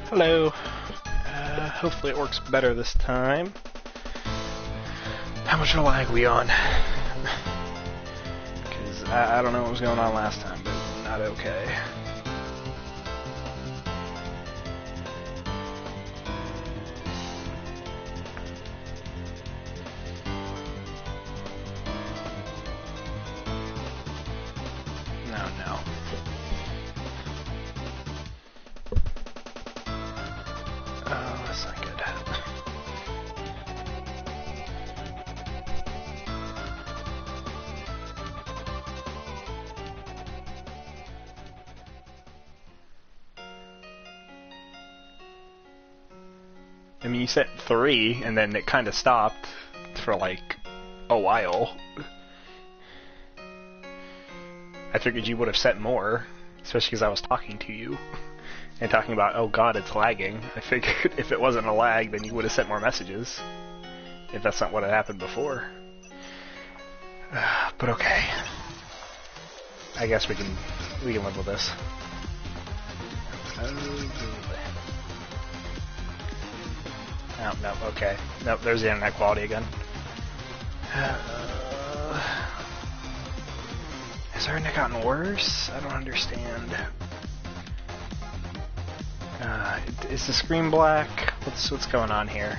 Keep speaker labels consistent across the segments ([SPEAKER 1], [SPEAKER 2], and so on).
[SPEAKER 1] Hello. Hopefully it works better this time. How much of a lag we on? Because I don't know what was going on last time, but not okay. No. Oh, that's not good. I mean, you set 3, and then it kind of stopped for, like, a while. I figured you would have set more, especially because I was talking to you. And talking about, oh god, it's lagging. I figured if it wasn't a lag, then you would have sent more messages. If that's not what had happened before. But okay. I guess we can live with this. Oh, no, okay. Nope, there's the internet quality again. Has our internet gotten worse? I don't understand. Is the screen black? What's going on here?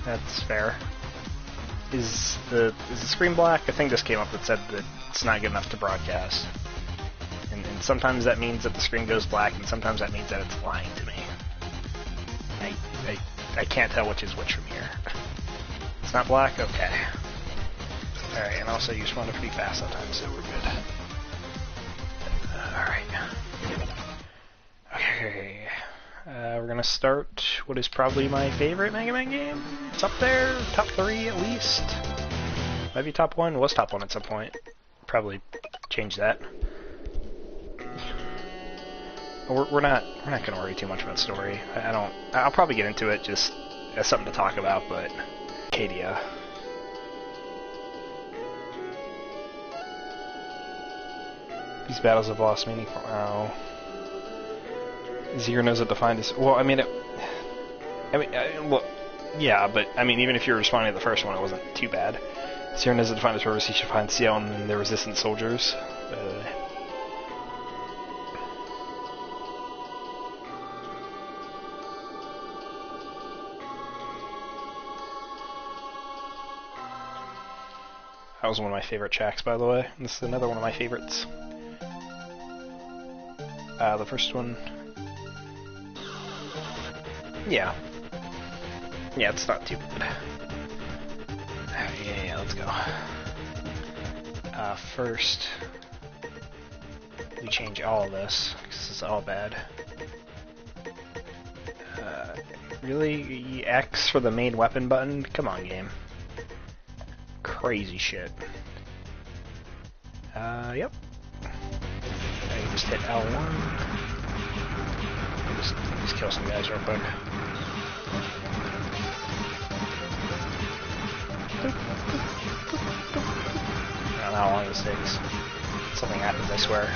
[SPEAKER 1] That's fair. Is the screen black? A thing just came up that said that it's not good enough to broadcast. And sometimes that means that the screen goes black, and sometimes that means that it's lying to me. I can't tell which is which from here. It's not black? Okay. Alright, and also you spawned pretty fast sometimes, so we're good. Alright. Okay. We're gonna start what is probably my favorite Mega Man game. It's up there, top 3 at least. Maybe top 1. It was top 1 at some point. Probably change that. We're not gonna worry too much about story. I'll probably get into it just as something to talk about, but Arcadia. These battles have lost meaning for Zero knows what to find us. Well, look, yeah, but I mean, even if you're responding to the first one, it wasn't too bad. Zero knows what to find his purpose. He should find Ciel and the resistant soldiers. That was one of my favorite tracks, by the way. This is another one of my favorites. The first one... Yeah, it's not too bad. Yeah, let's go. First, we change all of this, because this is all bad. Really? X for the main weapon button? Come on, game. Crazy shit. Yep. I can just hit L1. Just kill some guys real quick. I don't know how long this takes. Something happens, I swear.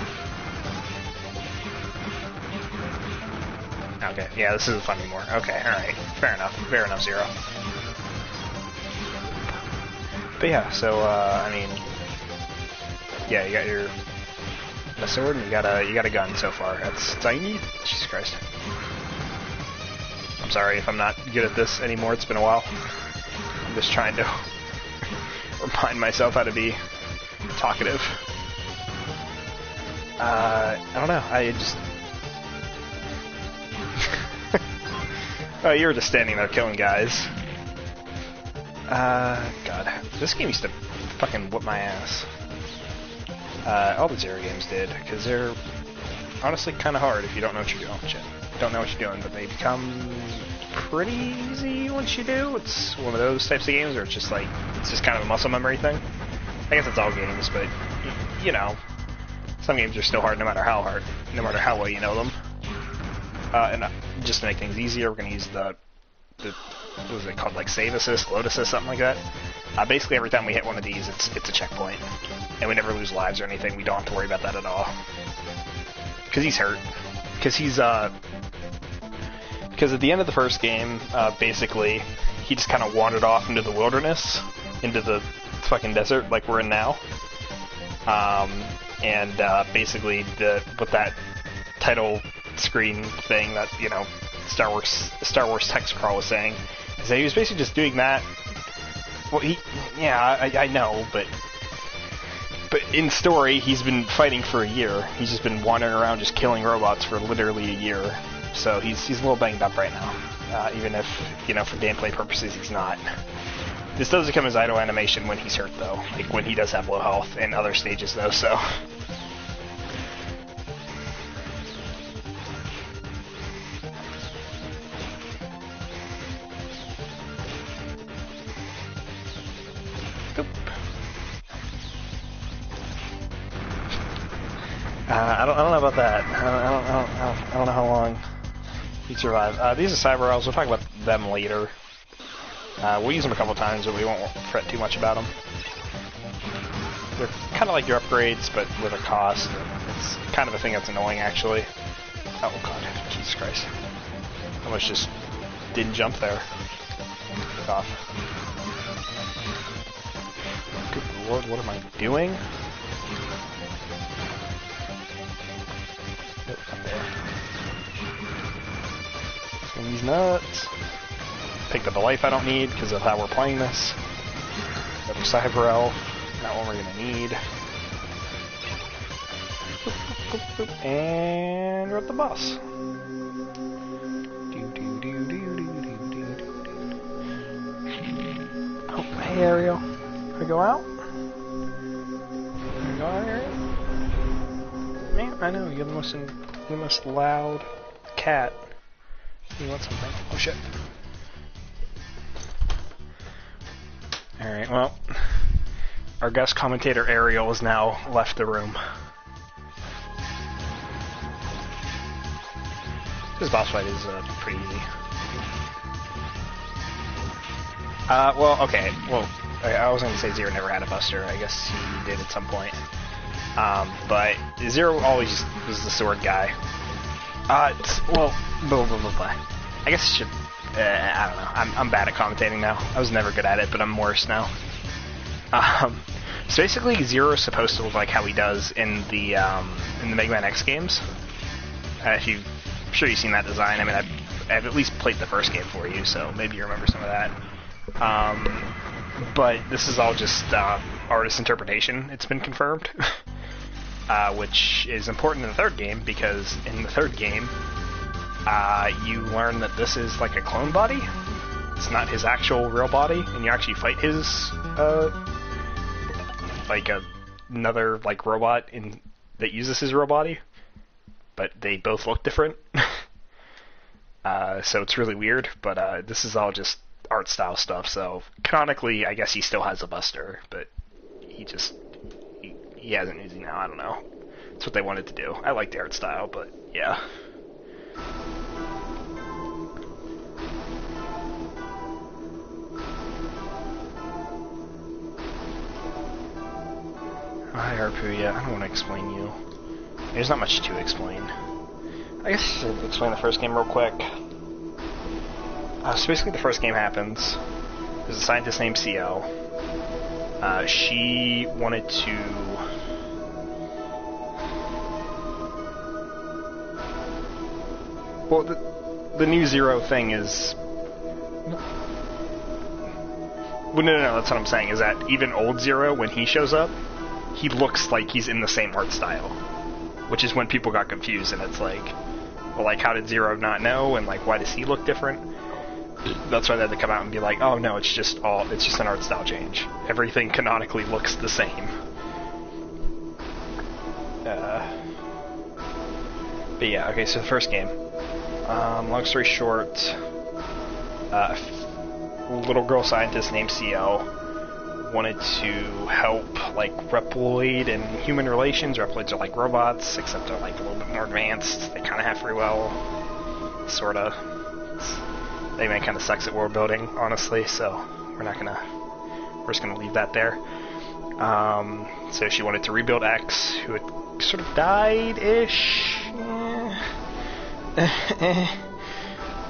[SPEAKER 1] Okay, yeah, this isn't fun anymore. Okay, alright. Fair enough, Zero. But yeah, so, I mean... Yeah, you got your... a sword and you got a gun so far. That's all you need? Jesus Christ. I'm sorry if I'm not good at this anymore, it's been a while. I'm just trying to remind myself how to be talkative. I don't know, I just... Oh, you were just standing there killing guys. God. This game used to fucking whip my ass. All the Zero games did, because they're honestly kind of hard if you don't know what you're doing. Don't know what you're doing, but they become pretty easy once you do. It's one of those types of games where it's just like, it's just kind of a muscle memory thing. I guess it's all games, but, you know, some games are still hard no matter how well you know them. And just to make things easier, we're going to use the what was it called, like save assist, load assist, something like that. Basically, every time we hit one of these, it's a checkpoint, and we never lose lives or anything. We don't have to worry about that at all. Because he's hurt. Because at the end of the first game, basically, he just kind of wandered off into the wilderness, into the fucking desert like we're in now. Basically, with that title screen thing that, you know, Star Wars text crawl was saying, is that he was basically just doing that. Well, I know, but in story, he's been fighting for a year. He's just been wandering around just killing robots for literally a year. So he's a little banged up right now, even if, you know, for gameplay purposes, he's not. This does become his idle animation when he's hurt, though, like when he does have low health in other stages, though, so... I don't know about that. I don't know how long he'd survive. These are cyber elves. We'll talk about them later. We'll use them a couple times, but we won't fret too much about them. They're kind of like your upgrades, but with a cost. It's kind of a thing that's annoying, actually. Oh god, Jesus Christ! I almost just didn't jump there. Get off. Good lord, what am I doing? Swing these nuts. Picked up a life I don't need because of how we're playing this. Another Cyber Elf. Not one we're gonna need. And we're at the boss. Oh, hey Ariel. Can we go out? Can we go out, Ariel? Man, I know, you're the most loud cat. You want something? Oh shit. Alright, well, our guest commentator Ariel has now left the room. This boss fight is pretty easy. Well, okay, well, I was going to say Zero never had a buster. I guess he did at some point. But Zero always was the sword guy. Well, blah, blah, blah, blah. I guess I should, I don't know. I'm bad at commentating now. I was never good at it, but I'm worse now. So basically, Zero is supposed to look like how he does in the Mega Man X games. I'm sure you've seen that design. I mean, I've at least played the first game for you, so maybe you remember some of that. But this is all just artist interpretation. It's been confirmed. Which is important in the third game, because in the third game, you learn that this is like a clone body. It's not his actual real body, and you actually fight his, like another like robot that uses his real body, but they both look different. So it's really weird, but this is all just art style stuff. So canonically, I guess he still has a buster, but he hasn't using now. I don't know. That's what they wanted to do. I like the art style, but yeah. Hi, Harpoo. Yeah, I don't want to explain you. There's not much to explain. I guess I should explain the first game real quick. So basically, the first game happens. There's a scientist named CL. She wanted to... Well, the new Zero thing is... Well, no, that's what I'm saying, is that even old Zero, when he shows up, he looks like he's in the same art style. Which is when people got confused, and it's like, well, like, how did Zero not know, and, like, why does he look different? That's why they had to come out and be like, oh, no, it's just an art style change. Everything canonically looks the same. But yeah, okay, so the first game. Long story short, a little girl scientist named CL wanted to help, like, Reploid and human relations. Reploids are like robots, except they're, like, a little bit more advanced. They kind of have free will, sort of. Megaman kind of sucks at world building, honestly, so we're just gonna leave that there. So she wanted to rebuild X, who had sort of died-ish.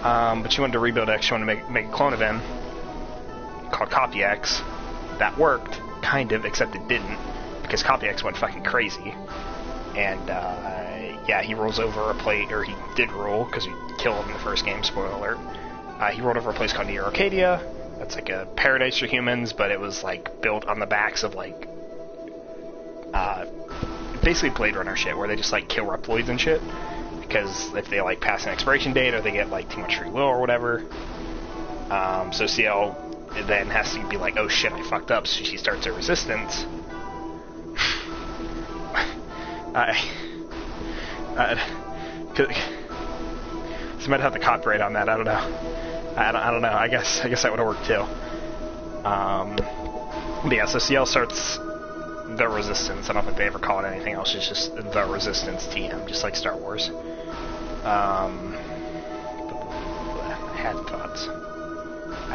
[SPEAKER 1] But she wanted to rebuild X. She wanted to make a clone of him called Copy X. That worked, kind of, except it didn't, because Copy X went fucking crazy. And yeah, he rolls over a place, or he did roll because we killed him in the first game. Spoiler alert. He rolled over a place called Neo Arcadia. That's like a paradise for humans, but it was like built on the backs of like basically Blade Runner shit, where they just like kill Reploids and shit, because if they like pass an expiration date or they get like too much free will or whatever. So CL then has to be like, oh shit, I fucked up, so she starts a resistance. So might have the copyright on that. I don't know. I don't know. I guess that would have worked too. But yeah, so CL starts the Resistance. I don't think they ever call it anything else. It's just the Resistance TM, just like Star Wars. I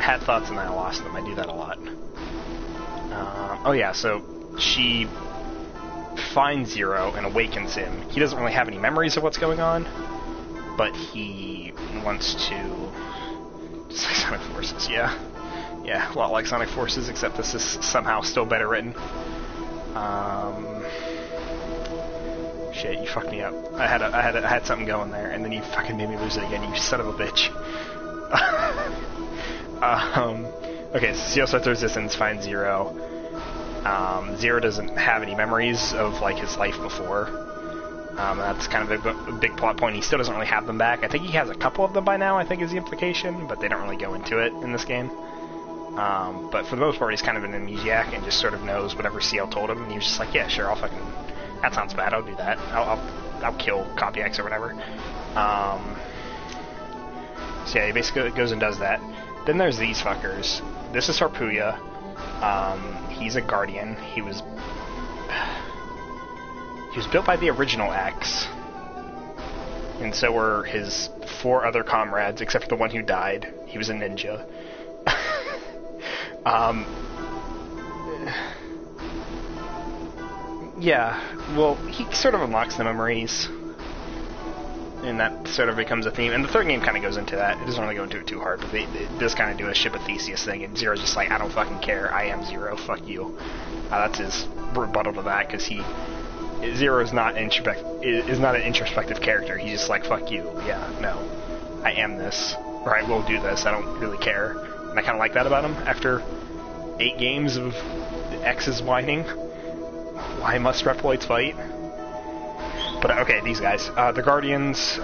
[SPEAKER 1] had thoughts and then I lost them. I do that a lot. Oh yeah, so she finds Zero and awakens him. He doesn't really have any memories of what's going on, but he wants to... Just like Sonic Forces, yeah. Yeah, a lot like Sonic Forces, except this is somehow still better written. Shit, you fucked me up. I had something going there, and then you fucking made me lose it again, you son of a bitch. Okay, so CL starts the Resistance, finds Zero. Zero doesn't have any memories of like his life before. That's kind of a big plot point. He still doesn't really have them back. I think he has a couple of them by now, I think is the implication, but they don't really go into it in this game. But for the most part, he's kind of an amnesiac and just sort of knows whatever CL told him, and he was just like, yeah, sure, I'll fucking... That sounds bad, I'll do that. I'll kill Copy X or whatever. So yeah, he basically goes and does that. Then there's these fuckers. This is Harpuya. He's a Guardian. He was built by the original X, and so were his 4 other comrades, except for the one who died. He was a ninja. Yeah, well, he sort of unlocks the memories, and that sort of becomes a theme. And the third game kind of goes into that. It doesn't really go into it too hard, but it does kind of do a Ship of Theseus thing, and Zero's just like, I don't fucking care, I am Zero, fuck you. That's his rebuttal to that, because Zero is not an introspective character. He's just like, fuck you, yeah, no, I am this, or I will do this, I don't really care. And I kind of like that about him. After 8 games of X's whining, why must Reploids fight? But okay, these guys, the Guardians,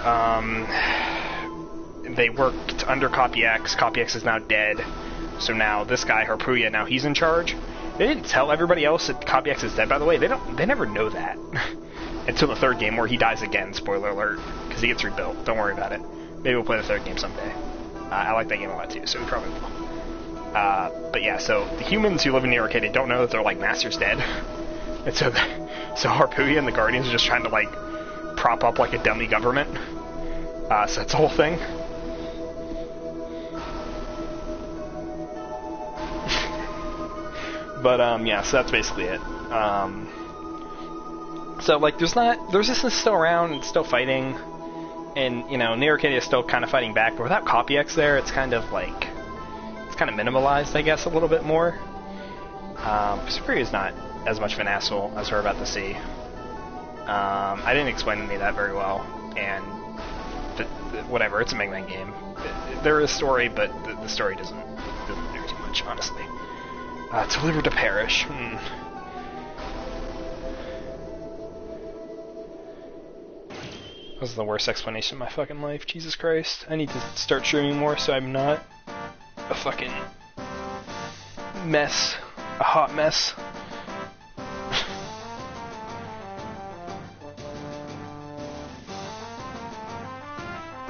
[SPEAKER 1] they worked under Copy X. Copy X is now dead, so now this guy Harpuya, now he's in charge. They didn't tell everybody else that Copy X is dead, by the way. They never know that until the third game, where he dies again. Spoiler alert, because he gets rebuilt. Don't worry about it. Maybe we'll play the third game someday. I like that game a lot too, so we probably will. But yeah, so the humans who live in Neo Arcadia don't know that their like master's dead, and so Harpuya and the Guardians are just trying to like prop up like a dummy government. So that's the whole thing. But yeah, so that's basically it. So like, there's resistance still around and still fighting, and you know, Neo Arcadia is still kind of fighting back. But without Copy X there, it's kind of like, it's kind of minimalized, I guess, a little bit more. Superior is not as much of an asshole as we're about to see. I didn't explain any of that very well, and whatever, it's a Megaman game. There is story, but the story doesn't do too much, honestly. Delivered to perish. That was the worst explanation of my fucking life, Jesus Christ. I need to start streaming more so I'm not a fucking mess. A hot mess.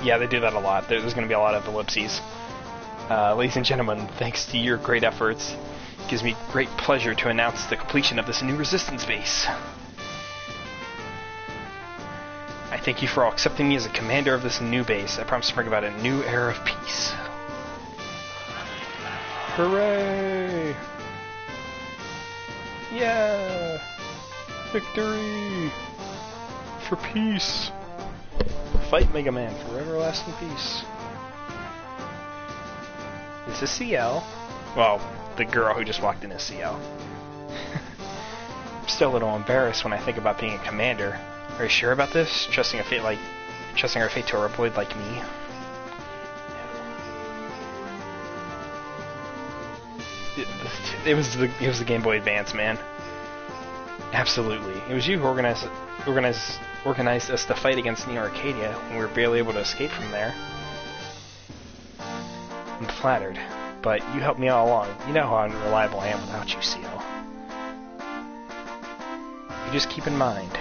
[SPEAKER 1] Yeah, they do that a lot. There's going to be a lot of ellipses. Ladies and gentlemen, thanks to your great efforts, it gives me great pleasure to announce the completion of this new resistance base. I thank you for all accepting me as a commander of this new base. I promise to bring about a new era of peace. Hooray! Yeah! Victory! For peace! Fight Mega Man for everlasting peace. Is this CL? Well, the girl who just walked in is CL. I'm still a little embarrassed when I think about being a commander. Are you sure about this? Trusting our fate to a roboid like me? It was the Game Boy Advance, man. Absolutely. It was you who organized us to fight against Neo Arcadia when we were barely able to escape from there. I'm flattered, but you helped me all along. You know how unreliable I am without you, CL. You just keep in mind.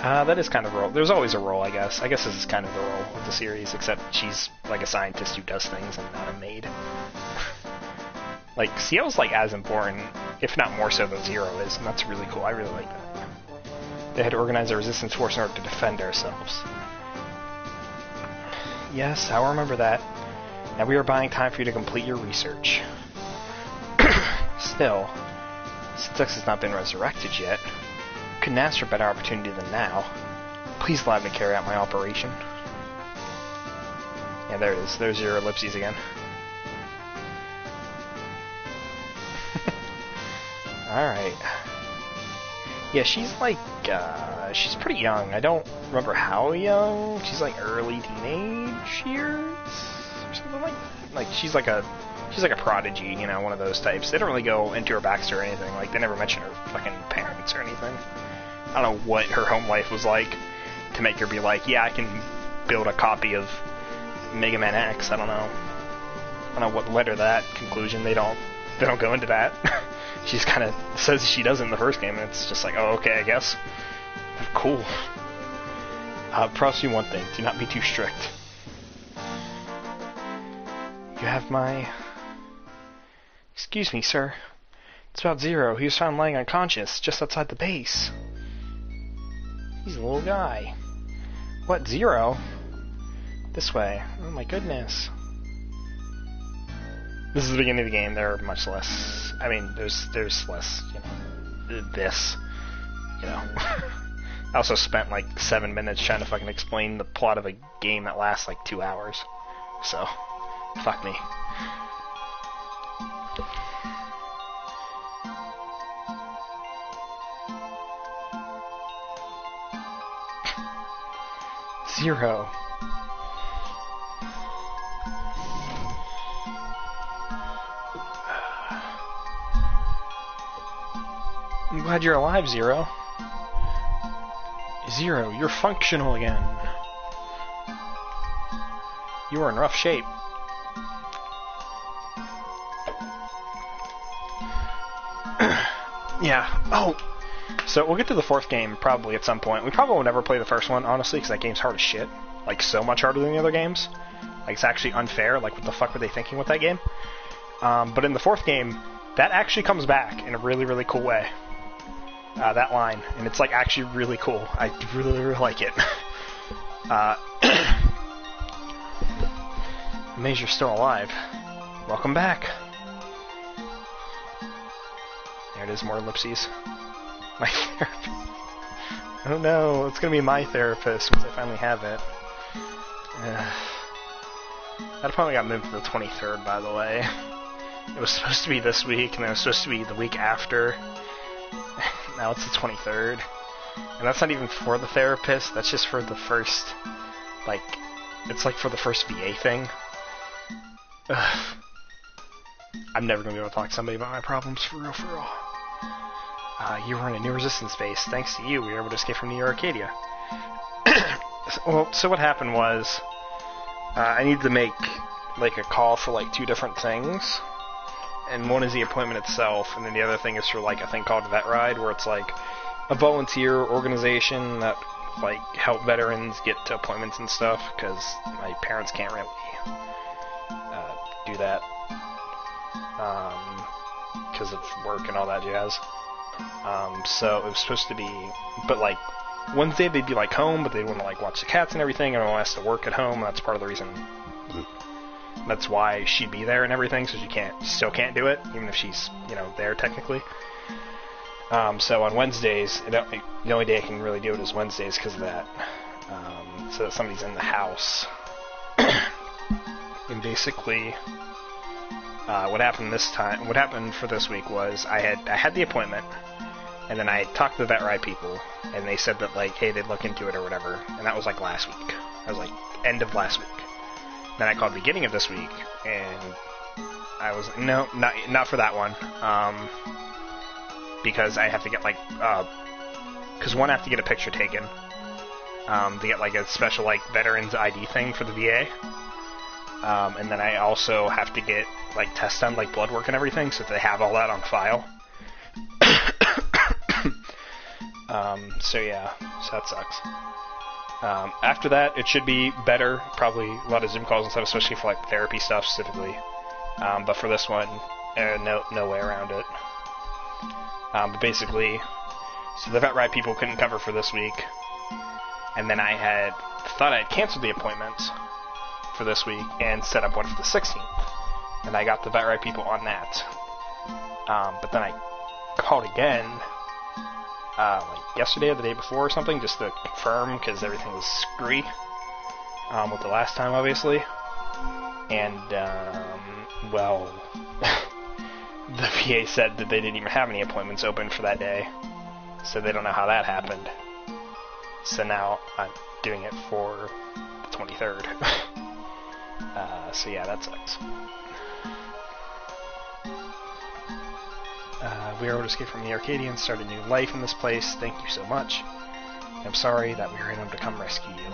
[SPEAKER 1] That is kind of a role. There's always a role, I guess. I guess this is kind of the role of the series, except she's like a scientist who does things and not a maid. Like, CL's like as important, if not more so than Zero is, and that's really cool. I really like that. They had to organize a resistance force in order to defend ourselves. Yes, I'll remember that. Now we are buying time for you to complete your research. Still, since X has not been resurrected yet, couldn't ask for a better opportunity than now. Please allow me to carry out my operation. Yeah, there it is. There's your ellipses again. Alright. Yeah, she's like, she's pretty young. I don't remember how young. She's like early teenage years? Or something like that. Like, she's like a prodigy, you know, one of those types. They don't really go into her backstory or anything. Like, they never mention her fucking parents or anything. I don't know what her home life was like to make her be like, yeah, I can build a copy of Mega Man X. I don't know what led her to that conclusion. They don't go into that. She just kind of says she does it in the first game, and it's just like, oh, okay, I guess. Cool. Promise you one thing, do not be too strict. You have my... Excuse me, sir. It's about Zero. He was found lying unconscious just outside the base. He's a little guy. What, Zero? This way. Oh my goodness. This is the beginning of the game. There are much less... I mean, there's less, you know, this, you know. I also spent like 7 minutes trying to fucking explain the plot of a game that lasts like 2 hours. So, fuck me. Zero. I'm glad you're alive, Zero. Zero, you're functional again. You were in rough shape. Yeah. Oh! So we'll get to the fourth game probably at some point. We probably will never play the first one, honestly, because that game's hard as shit. Like, so much harder than the other games. Like, it's actually unfair. Like, what the fuck were they thinking with that game? But in the fourth game, that actually comes back in a really, really cool way. That line. And it's, like, actually really cool. I really, really like it. Amazed you're still alive. Welcome back. There it is, more ellipses. My therapist. Oh no, it's gonna be my therapist once I finally have it. That appointment got moved to the 23rd, by the way. It was supposed to be this week, and then it was supposed to be the week after. Now it's the 23rd. And that's not even for the therapist, that's just for the first, like, it's like for the first VA thing. Ugh. I'm never gonna be able to talk to somebody about my problems, for real, for real. You were in a new resistance base. Thanks to you, we were able to escape from Neo Arcadia. Well, so what happened was, I needed to make, like, a call for, like, 2 different things. And one is the appointment itself, and then the other thing is for, like, a thing called Vet Ride, where it's, like, a volunteer organization that, like, help veterans get to appointments and stuff, because my parents can't really do that. Because of work and all that jazz. So it was supposed to be, but like Wednesday they'd be like home, but they'd want to like watch the cats and everything, and I want us to work at home. And that's part of the reason That's why she'd be there and everything, so she still can't do it, even if she's, there technically. So on Wednesdays, the only day I can really do it is Wednesdays because of that. So that somebody's in the house. And basically, what happened for this week was I had the appointment, and then I talked to the vet ride people, and they said that, like, hey, they'd look into it or whatever, and that was, like, last week. That was, like, end of last week. Then I called beginning of this week, and I was, no, not for that one, because I have to get, like, because one, I have to get a picture taken, to get, like, a special, like, veterans ID thing for the VA, and then I also have to get, like, tests done, like, blood work and everything, so that they have all that on file. So yeah, so that sucks. After that, it should be better. Probably a lot of Zoom calls and stuff, especially for like therapy stuff specifically. But for this one, no way around it. But basically, so the vet ride people couldn't cover for this week, and then I thought I had canceled the appointment for this week and set up one for the 16th, and I got the vet ride people on that. But then I called again. Like yesterday or the day before or something, just to confirm, because everything was screwy with the last time, obviously. And, well, the VA said that they didn't even have any appointments open for that day, so they don't know how that happened. So now I'm doing it for the 23rd. So yeah, that sucks. We were able to escape from the Arcadians, start a new life in this place. Thank you so much. I'm sorry that we were unable to come rescue you.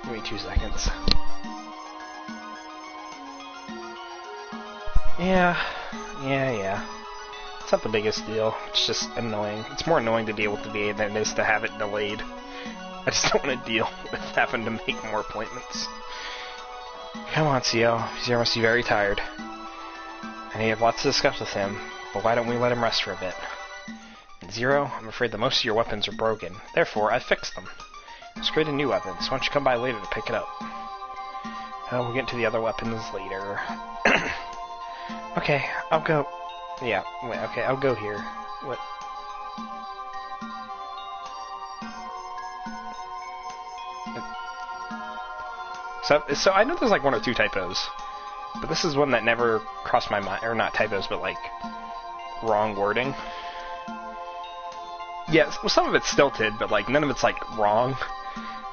[SPEAKER 1] Give me 2 seconds. Yeah. It's not the biggest deal. It's just annoying. It's more annoying to deal with the VA than it is to have it delayed. I just don't want to deal with having to make more appointments. Come on, CO. Zero must be very tired. And you have lots to discuss with him, but why don't we let him rest for a bit? And Zero, I'm afraid that most of your weapons are broken. Therefore, I've fixed them. Let's create a new weapon, so why don't you come by later to pick it up? We'll get into the other weapons later. Okay, I'll go... Yeah, wait, okay, I'll go here. What? So I know there's like 1 or 2 typos. But this is one that never crossed my mind, or not typos, but like wrong wording. Yeah, well, some of it's stilted, but like none of it's like wrong,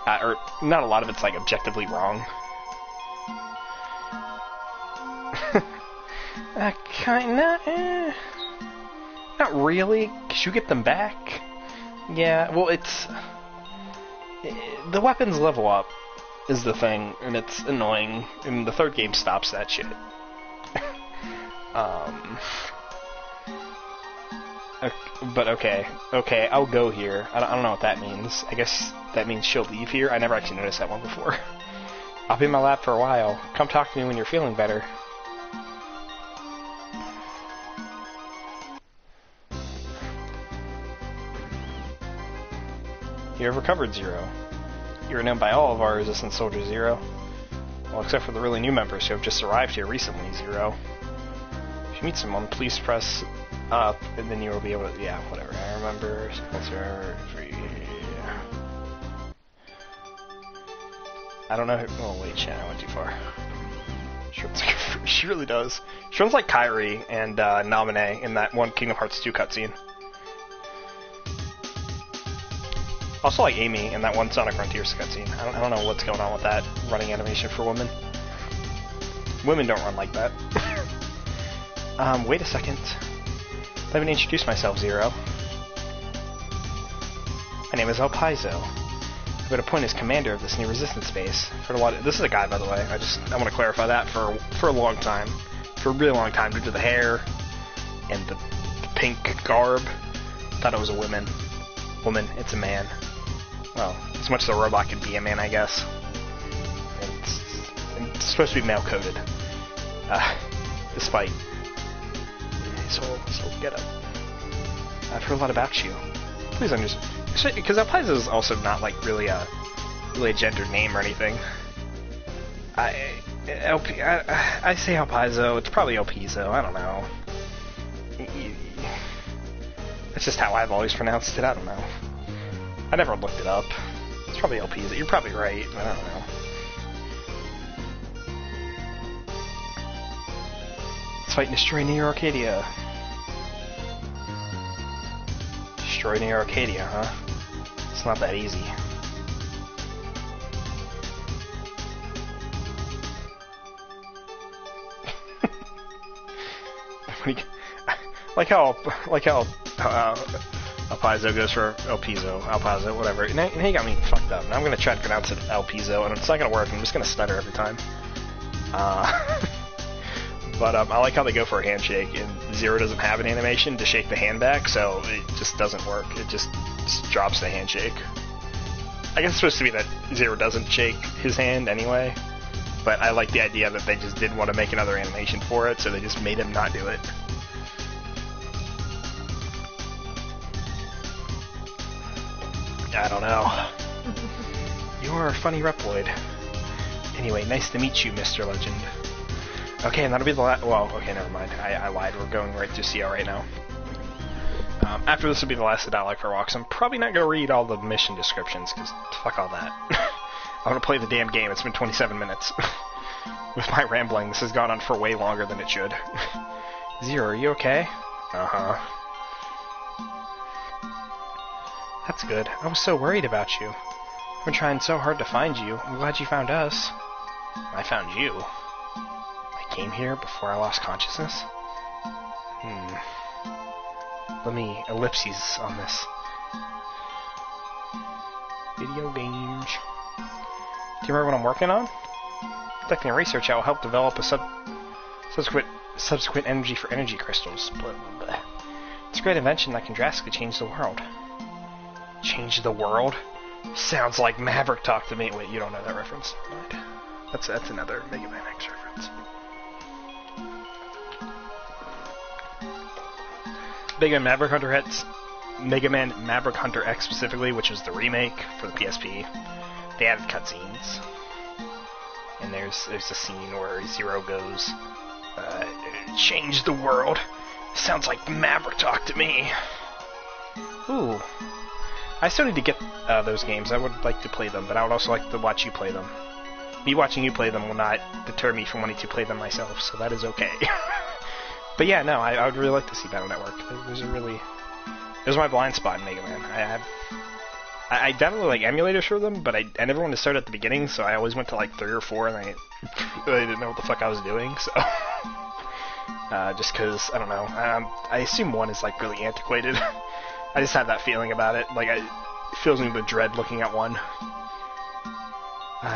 [SPEAKER 1] or not a lot of it's like objectively wrong. Kinda, not really. Cause you get them back. Yeah, well, the weapons level up. Is the thing, and it's annoying, and the 3rd game stops that shit. But okay, I'll go here. I don't know what that means. I guess that means she'll leave here. I never actually noticed that one before. I'll be in my lab for a while. Come talk to me when you're feeling better. You have recovered, Zero. You are known by all of our resistance soldiers, Zero. Well, except for the really new members who have just arrived here recently, Zero. If you meet someone, please press up, and then you will be able to... Yeah, whatever. I remember... I don't know who... Oh, wait, shit, I went too far. She really does. She runs like Kairi and Naminé in that one Kingdom Hearts 2 cutscene. Also like Amy in that one Sonic Frontiers cutscene. I don't know what's going on with that running animation for women. Women don't run like that. Wait a second. Let me introduce myself, Zero. My name is El Paizo. I've been appointed as commander of this new resistance base. This is a guy, by the way. I want to clarify that for a long time. For a really long time, due to the hair and the pink garb. Thought it was a woman. It's a man. Well, as much as a robot could be a man, I guess. It's supposed to be male-coded. Despite his whole get-up. I've heard a lot about you. Please understand. Because El Paizo is also not, like, really a really a gendered name or anything. I say El Paizo. It's probably El Piso. I don't know. That's just how I've always pronounced it. I don't know. I never looked it up. It's probably El Piso. You're probably right, but I don't know. Let's fight and destroy Neo Arcadia. Destroy Neo Arcadia, huh? It's not that easy. like how El Paizo goes for El Piso, El Paizo, whatever. And he got me fucked up. Now I'm gonna try to pronounce it El Piso, and it's not gonna work. I'm just gonna stutter every time. But I like how they go for a handshake, and Zero doesn't have an animation to shake the hand back, so it just doesn't work. It just drops the handshake. I guess it's supposed to be that Zero doesn't shake his hand anyway, but I like the idea that they just didn't want to make another animation for it, so they just made him not do it. I don't know. You're a funny Reploid. Anyway, nice to meet you, Mr. Legend. Okay, and that'll be the last. Well, okay, never mind. I lied. We're going right to CL right now. After this will be the last of Dialogue for Walks. I'm probably not going to read all the mission descriptions, because fuck all that. I want to play the damn game. It's been 27 minutes. With my rambling, this has gone on for way longer than it should. Zero, are you okay? Uh-huh. That's good. I was so worried about you. I've been trying so hard to find you. I'm glad you found us. I found you. I came here before I lost consciousness? Let me ellipses on this. Video games. Do you remember what I'm working on? Conducting research that will help develop a subsequent energy for energy crystals. Blah, blah, blah. It's a great invention that can drastically change the world. Change the world? Sounds like Maverick talk to me. Wait, you don't know that reference? Right. That's another Megaman X reference. Megaman Maverick Hunter X, Megaman Maverick Hunter X specifically, which was the remake for the PSP. They added cutscenes, and there's a scene where Zero goes, "Change the world." Sounds like Maverick talk to me. Ooh. I still need to get those games. I would like to play them, but I would also like to watch you play them. Me watching you play them will not deter me from wanting to play them myself, so that is okay. But yeah, no, I would really like to see Battle Network. It was my blind spot in Mega Man. I definitely like emulators for them, but I never wanted to start at the beginning, so I always went to like 3 or 4, and I really didn't know what the fuck I was doing, so... just because, I don't know, I assume 1 is like really antiquated. I just have that feeling about it. Like, it fills me with dread looking at 1.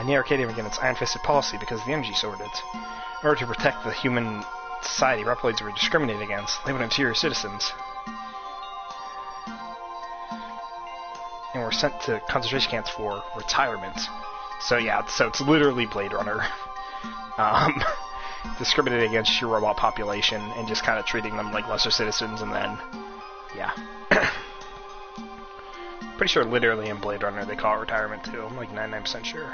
[SPEAKER 1] Neo Arcadia began its iron-fisted policy because of the energy shortage. In order to protect the human society, Reploids were discriminated against, labeled interior citizens, and were sent to concentration camps for retirement. So yeah, so it's literally Blade Runner. Discriminating against your robot population and just kind of treating them like lesser citizens, and then, yeah. Pretty sure literally in Blade Runner they call it retirement too. I'm like 99% sure.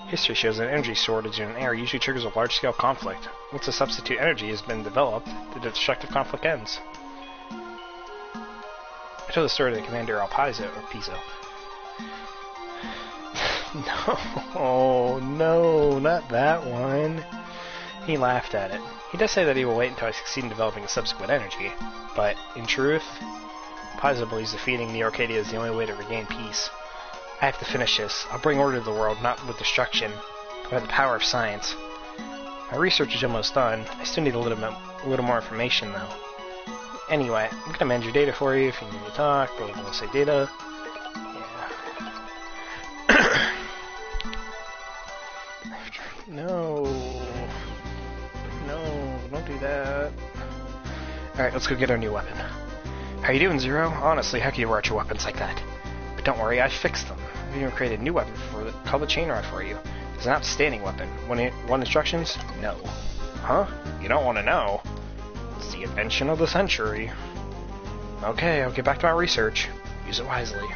[SPEAKER 1] History shows that energy shortage in an area usually triggers a large-scale conflict. Once a substitute energy has been developed, the destructive conflict ends. I told the story to the commander El Paizo, or Piso. No, not that one. He laughed at it. He does say that he will wait until I succeed in developing a subsequent energy, but in truth, Paizo believes defeating Neo Arcadia is the only way to regain peace. I have to finish this. I'll bring order to the world, not with destruction, but by the power of science. My research is almost done. I still need a little more information, though. Anyway, I'm gonna manage your data for you if you need to talk. We'll say data. Yeah. No, don't do that. Alright, let's go get our new weapon. How you doing, Zero? Honestly, how can you watch your weapons like that? But don't worry, I fixed them. We even created a new weapon called the Chain Rod for you. It's an outstanding weapon. Want instructions? No. Huh? You don't want to know? It's the invention of the century. Okay, I'll get back to my research. Use it wisely.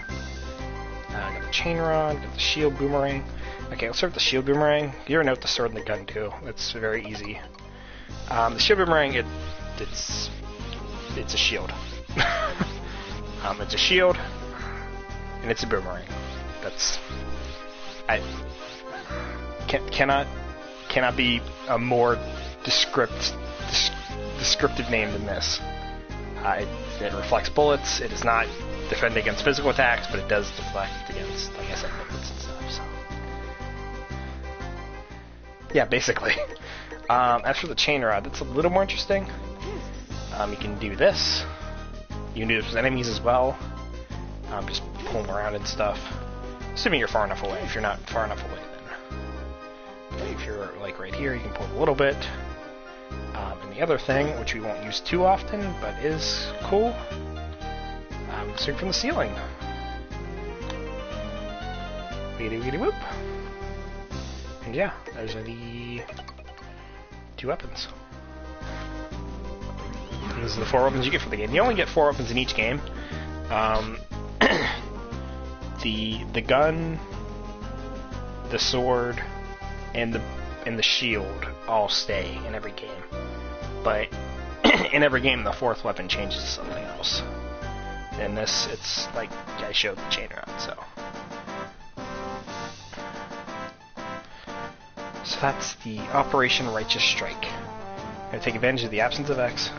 [SPEAKER 1] I got the chain rod, get the shield boomerang. Okay, let's start with the shield boomerang. You ever note the sword and the gun too? It's very easy. The shield boomerang, it's a shield. It's a shield, and it's a boomerang. Cannot be a more descriptive name than this. It reflects bullets. It does not defend against physical attacks, but it does deflect against, like I said, bullets and stuff. So. Yeah, basically. As for the chain rod, that's a little more interesting. You can do this. You can do this with enemies as well. Just pull them around and stuff. Assuming you're far enough away. If you're not far enough away, then if you're like right here, you can pull a little bit. And the other thing, which we won't use too often, but is cool, swing from the ceiling. Weedy weedy whoop. And yeah, those are the 2 weapons. These are the 4 weapons you get for the game. You only get 4 weapons in each game. The gun, the sword, and the shield all stay in every game. But in every game, the 4th weapon changes to something else. In this, it's like I showed the chain rod, so. So that's the Operation Righteous Strike. I'm going to take advantage of the absence of X.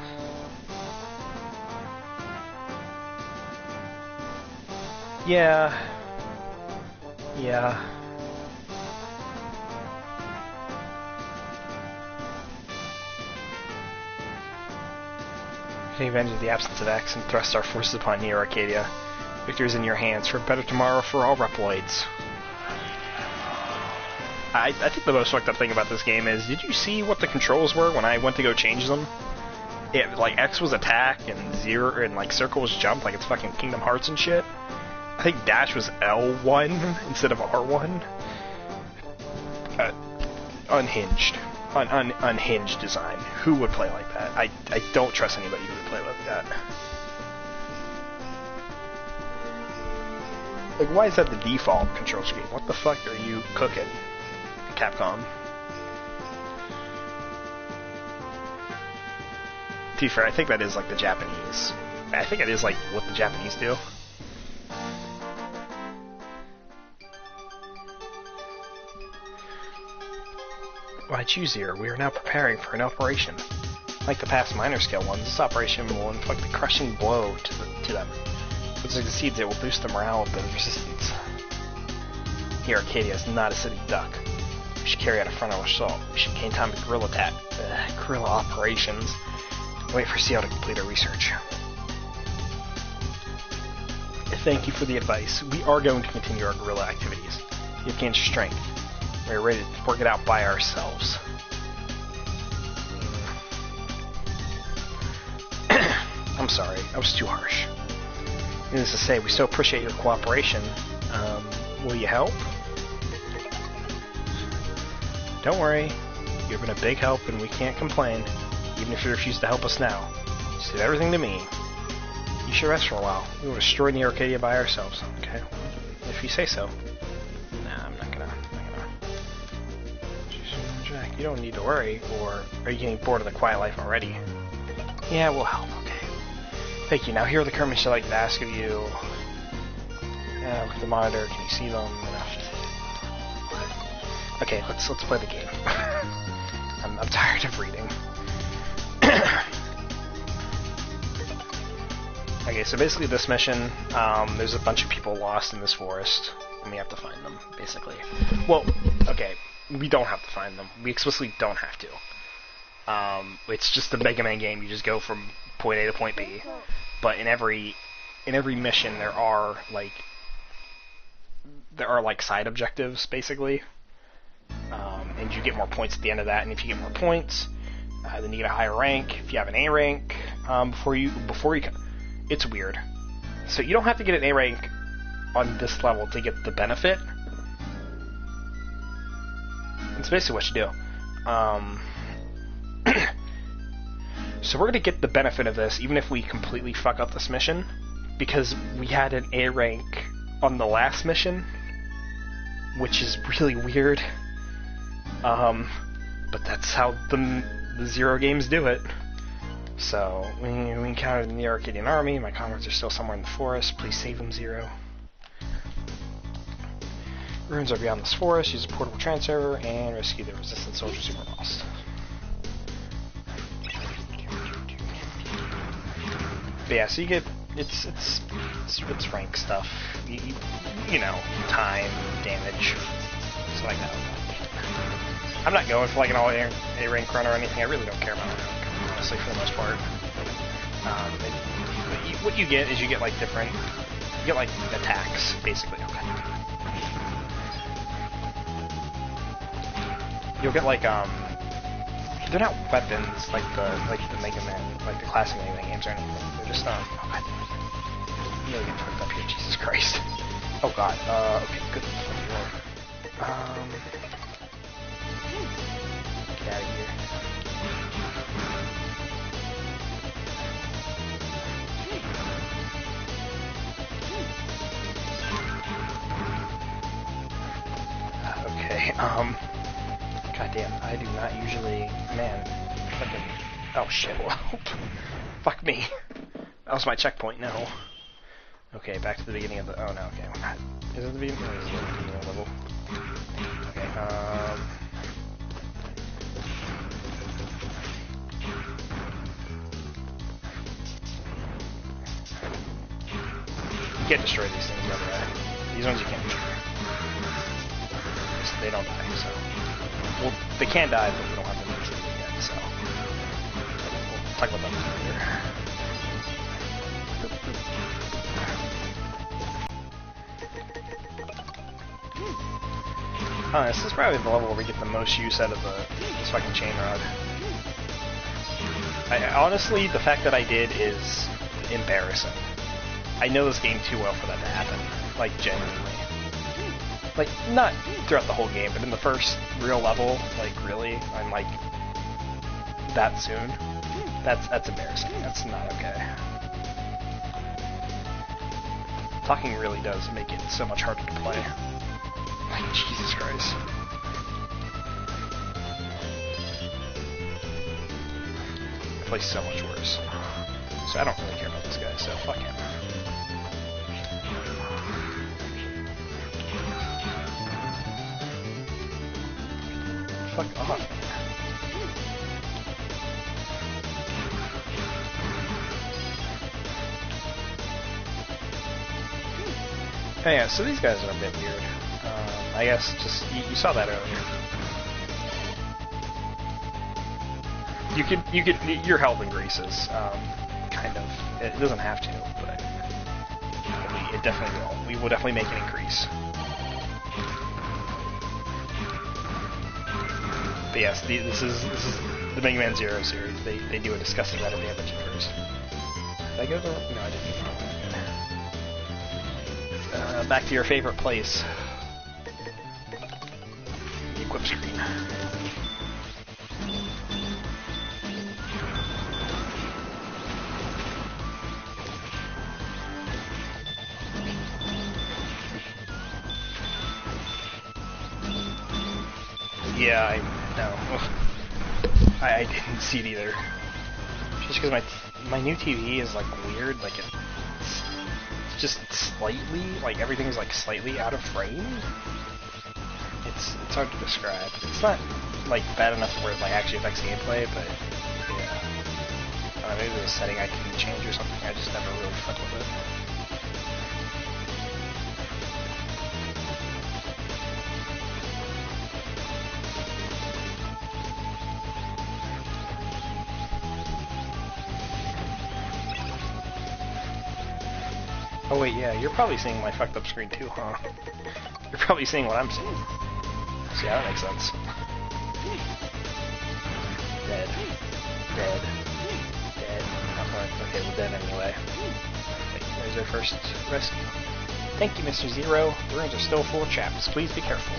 [SPEAKER 1] Yeah. Take advantage of the absence of X and thrust our forces upon Neo Arcadia. Victory is in your hands for a better tomorrow for all Reploids. I think the most fucked up thing about this game is, did you see what the controls were when I went to go change them? Like X was attack and 0 and like circle was jump, like it's fucking Kingdom Hearts and shit. I think dash was L1 instead of R1. Unhinged. Unhinged design. Who would play like that? I don't trust anybody who would play like that. Like, why is that the default control scheme? What the fuck are you cooking, Capcom? To be fair, I think that is like the Japanese. I think it is like what the Japanese do. Why choose here? We are now preparing for an operation. Like the past minor scale ones, this operation will inflict a crushing blow to them. If it succeeds, it will boost the morale of the resistance. Here, Arcadia is not a city duck. We should carry out a frontal assault. We should gain time to guerrilla operations, and wait for CO to complete our research. Thank you for the advice. We are going to continue our guerrilla activities. You have gained strength. We are ready to work it out by ourselves. I'm sorry, I was too harsh. Needless to say, we so appreciate your cooperation. Will you help? Don't worry, you've been a big help and we can't complain, even if you refuse to help us now. Just leave everything to me. You should rest for a while. We will destroy the Arcadia by ourselves. Okay, if you say so. Nah, I'm not gonna. Jack, you don't need to worry, or are you getting bored of the quiet life already? Yeah, we'll help, okay. Thank you. Now here are the current missions I'd like to ask of you. Look at the monitor, can you see them? Okay, let's play the game. I'm tired of reading. Okay, so basically this mission, there's a bunch of people lost in this forest, and we have to find them, basically. Well, okay, we don't have to find them. We explicitly don't have to. It's just a Mega Man game. You just go from point A to point B. But in every mission, there are like side objectives, basically. And you get more points at the end of that. And if you get more points, then you get a higher rank. If you have an A rank, before you it's weird. So you don't have to get an A rank on this level to get the benefit. It's basically what you do. So we're going to get the benefit of this even if we completely fuck up this mission, because we had an A rank on the last mission which is really weird. But that's how the Zero games do it. So, we encountered the Arcadian army. My comrades are still somewhere in the forest. Please save them, Zero. Ruins are beyond this forest. Use a portable transfer and rescue the resistant soldiers who were lost. But yeah, so you get it's rank stuff. You know, time, damage, stuff like that. I'm not going for like an all A rank run or anything. I really don't care about rank, honestly, for the most part. What you get is you get like different, you get like attacks, basically. Okay. You'll get like they're not weapons like the Megaman, like the classic Megaman games or anything. They're just I'm really getting hooked up here. Jesus Christ. Oh God. Okay, good. Get out of here. Okay. Goddamn, I do not usually. Man, fucking. Oh shit! Well, fuck me. That was my checkpoint. No. Okay, back to the beginning of the. Oh no. Okay, we're not. Is it the beginning? Or is it the beginning of the level? Okay. You can't destroy these things, by the way. These ones you can't destroy. They don't die, so. Well, they can die, but we don't have the names of them yet, so. We'll talk about that later. This is probably the level where we get the most use out of this fucking chain rod. Honestly, the fact that I did is embarrassing. I know this game too well for that to happen. Like, genuinely. Like, not throughout the whole game, but in the first real level, like, really, I'm like, that soon. That's embarrassing. That's not okay. Talking really does make it so much harder to play. Like, Jesus Christ. I play so much worse. So I don't really care about this guy, so fuck him. Fuck off. Oh yeah, so these guys are a bit weird. I guess just you saw that earlier. You could your health increases, kind of. It doesn't have to, but it definitely will. We will definitely make an increase. But yes, this is the Megaman Zero series. They do a disgusting amount of damage at first. Did I go the? No, I didn't. Back to your favorite place. The equip screen. Yeah, I know. I didn't see it either. Just because my new TV is like weird, like it's just slightly, like everything's like slightly out of frame. It's hard to describe. It's not like bad enough where it like actually affects gameplay, but yeah. I don't know, maybe there's a setting I can change or something. I just never really fucked with it. Oh wait, yeah, you're probably seeing my fucked up screen too, huh? You're probably seeing what I'm seeing. So yeah, that makes sense. Dead. Dead. Dead. Okay, we're dead anyway. Okay, there's our first rescue. Thank you, Mr. Zero. The rooms are still full of chaps. Please be careful.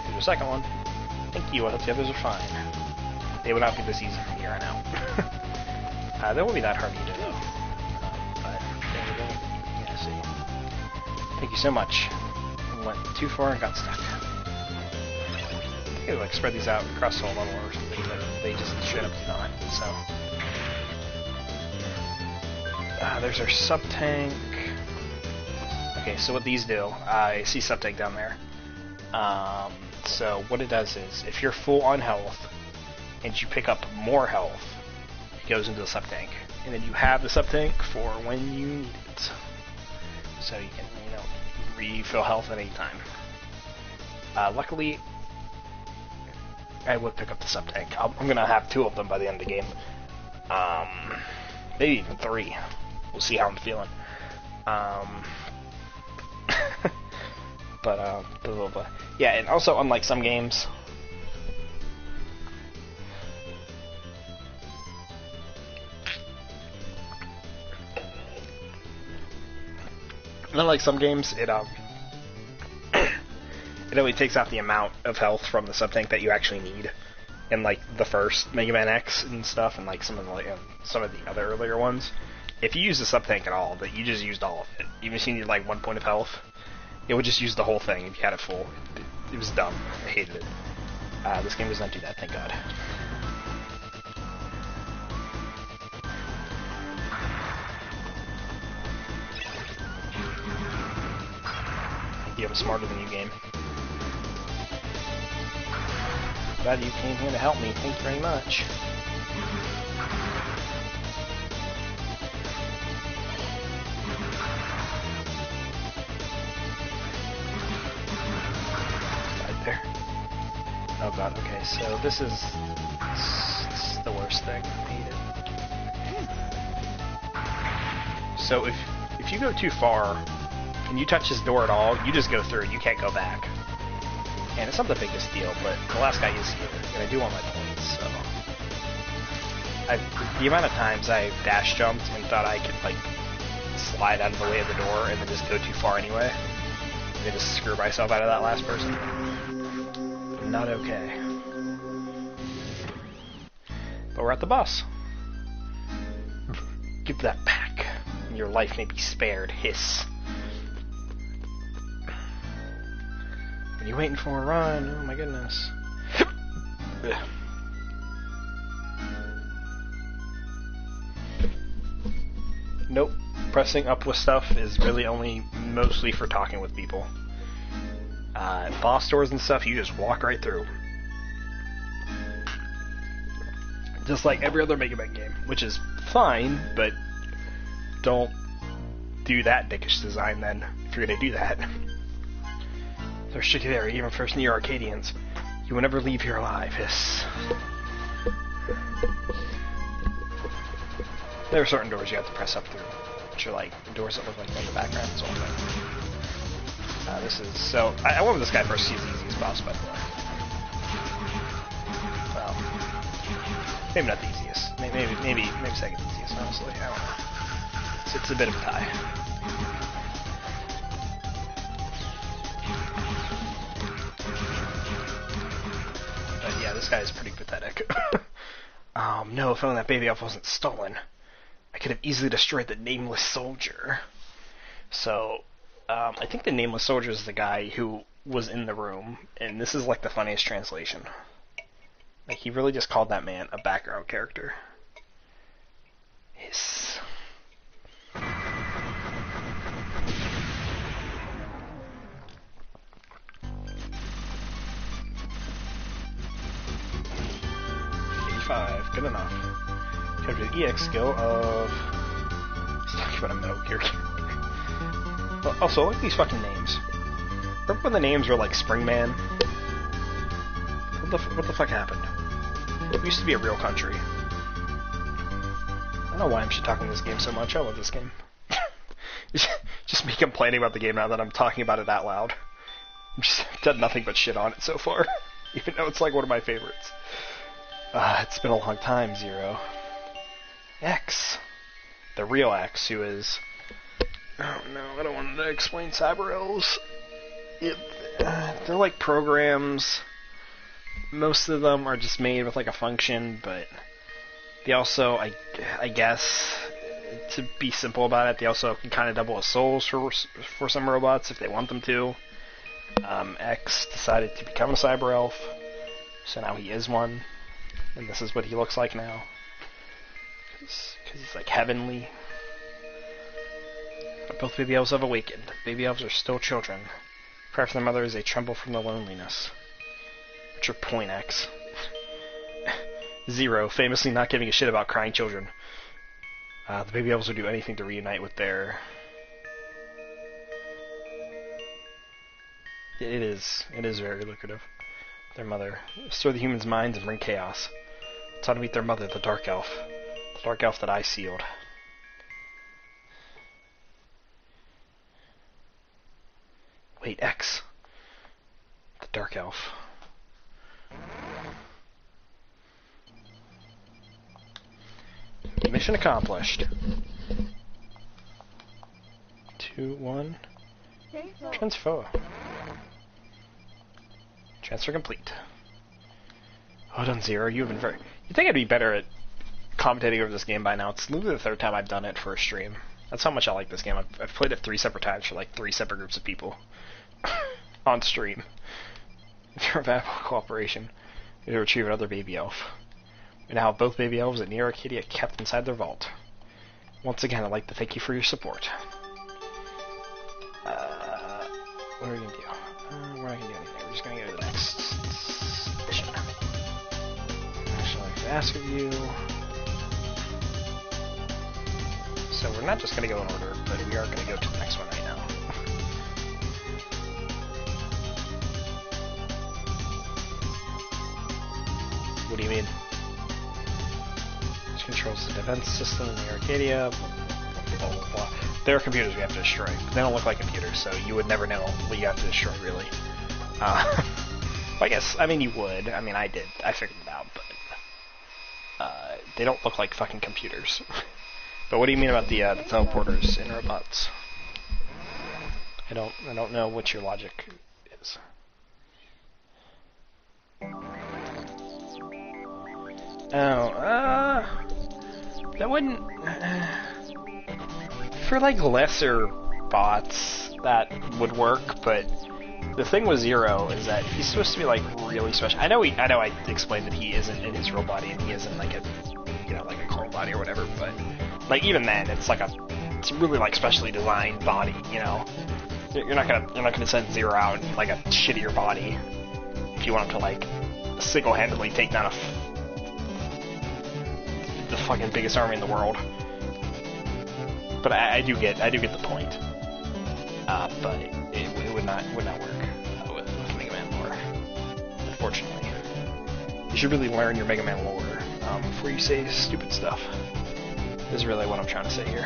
[SPEAKER 1] Here's the second one. Thank you, I hope the others are fine. They will not be this easy from here on out. They won't be that hard to do, though. But, yeah, see. Thank you so much. I went too far and got stuck. I could like spread these out across the whole level or something, but they just straight up do not. So there's our sub-tank. Okay, so what these do, I see sub-tank down there. So what it does is, if you're full on health, and you pick up more health, it goes into the sub-tank. And then you have the sub-tank for when you need it. So you can, you know, refill health at any time. Luckily, I would pick up the sub-tank. I'm going to have 2 of them by the end of the game. Maybe even 3. We'll see how I'm feeling. But, yeah, and also, unlike some games, it it only takes out the amount of health from the sub-tank that you actually need. In like the first Mega Man X and stuff, and like some of the other earlier ones, if you use the sub-tank at all, that you just used all of it. Even if you needed like 1 point of health, it would just use the whole thing if you had it full. It was dumb. I hated it. This game does not do that, thank God. Yeah, I'm smarter than you, game. Glad you came here to help me. Thank you very much. Right there. Oh god, okay, so this is the worst thing. I hate it. So if you go too far, and you touch this door at all, you just go through, you can't go back. And it's not the biggest deal, but the last guy is here, and I do want my points, so... the amount of times I've dash jumped and thought I could, like, slide out of the way of the door and then just go too far anyway, and then just screw myself out of that last person. Not okay. But we're at the boss. Give that back, and your life may be spared, hiss. What are you waiting for? Run! Oh my goodness. Nope. Pressing up with stuff is really only mostly for talking with people. Boss doors and stuff, you just walk right through. Just like every other Mega Man game, which is fine, but don't do that dickish design then, if you're gonna do that. They're shitty there, even for us near Arcadians. You will never leave here alive, hiss. There are certain doors you have to press up through, which are like doors that look like in the background and so on. This is so. I went with this guy first. He's the easiest boss, by the way. Well, maybe not the easiest. Maybe second easiest. Honestly, I don't know. It's a bit of a tie. This guy is pretty pathetic. No, if only that baby elf wasn't stolen. I could have easily destroyed the Nameless Soldier. So, I think the Nameless Soldier is the guy who was in the room, and this is like the funniest translation. Like, he really just called that man a background character. Hiss. Good enough. Capture the EX skill of... He's talking about a Metal Gear character. Well, also, I like these fucking names. Remember when the names were like Springman? What the fuck happened? It used to be a real country. I don't know why I'm shit talking this game so much. I love this game. Just me complaining about the game now that I'm talking about it out loud. I've just done nothing but shit on it so far. Even though it's like one of my favorites. It's been a long time, Zero. X. The real X, who is... Oh no, I don't want to explain Cyber Elves. They're like programs. Most of them are just made with like a function, but they also, I guess, to be simple about it, they also can kind of double as souls for some robots if they want them to. X decided to become a cyber elf, so now he is one, and this is what he looks like now. Because he's like heavenly. But both baby elves have awakened. Baby elves are still children. Cry for their mother as they tremble from the loneliness. What's your point, X? Zero, famously not giving a shit about crying children. The baby elves will do anything to reunite with their... It is very lucrative. Their mother. Stir the humans' minds and bring chaos. It's how to meet their mother, the Dark Elf. The Dark Elf that I sealed. Wait, X. The Dark Elf. Mission accomplished. 2, 1. Transfer. Transfer complete. Well done, Zero. You've been very... You'd think I'd be better at commentating over this game by now. It's literally the third time I've done it for a stream. That's how much I like this game. I've played it 3 separate times for like 3 separate groups of people. On stream. Through valuable cooperation, you retrieve another baby elf. We now have both baby elves at Neo Arcadia kept inside their vault. Once again, I'd like to thank you for your support. What are we gonna do? We're not gonna do anything. We're just gonna go to the next mission. Actually, I'd like to ask of you. So we're not just gonna go in order, but we are gonna go to the next one right now. What do you mean? This controls the defense system in the Arcadia. Blah, blah, blah. There are computers we have to destroy. They don't look like computers, so you would never know what you have to destroy, really. Well, I guess, I mean, you would. I mean, I did. I figured it out, but they don't look like fucking computers. But what do you mean about the teleporters in robots? I don't know what your logic is. Oh, that wouldn't... for, like, lesser bots, that would work, but the thing with Zero is that he's supposed to be, like, really special. I know I explained that he isn't in his real body, and he isn't, like, a, you know, like a clone body or whatever, but, like, even then, it's a really, like, specially designed body, you know? You're not gonna send Zero out in, like, a shittier body if you want him to, like, single-handedly take down the fucking biggest army in the world. But I do get the point. But it would not work with Mega Man lore. Unfortunately, you should really learn your Mega Man lore before you say stupid stuff. Is really what I'm trying to say here.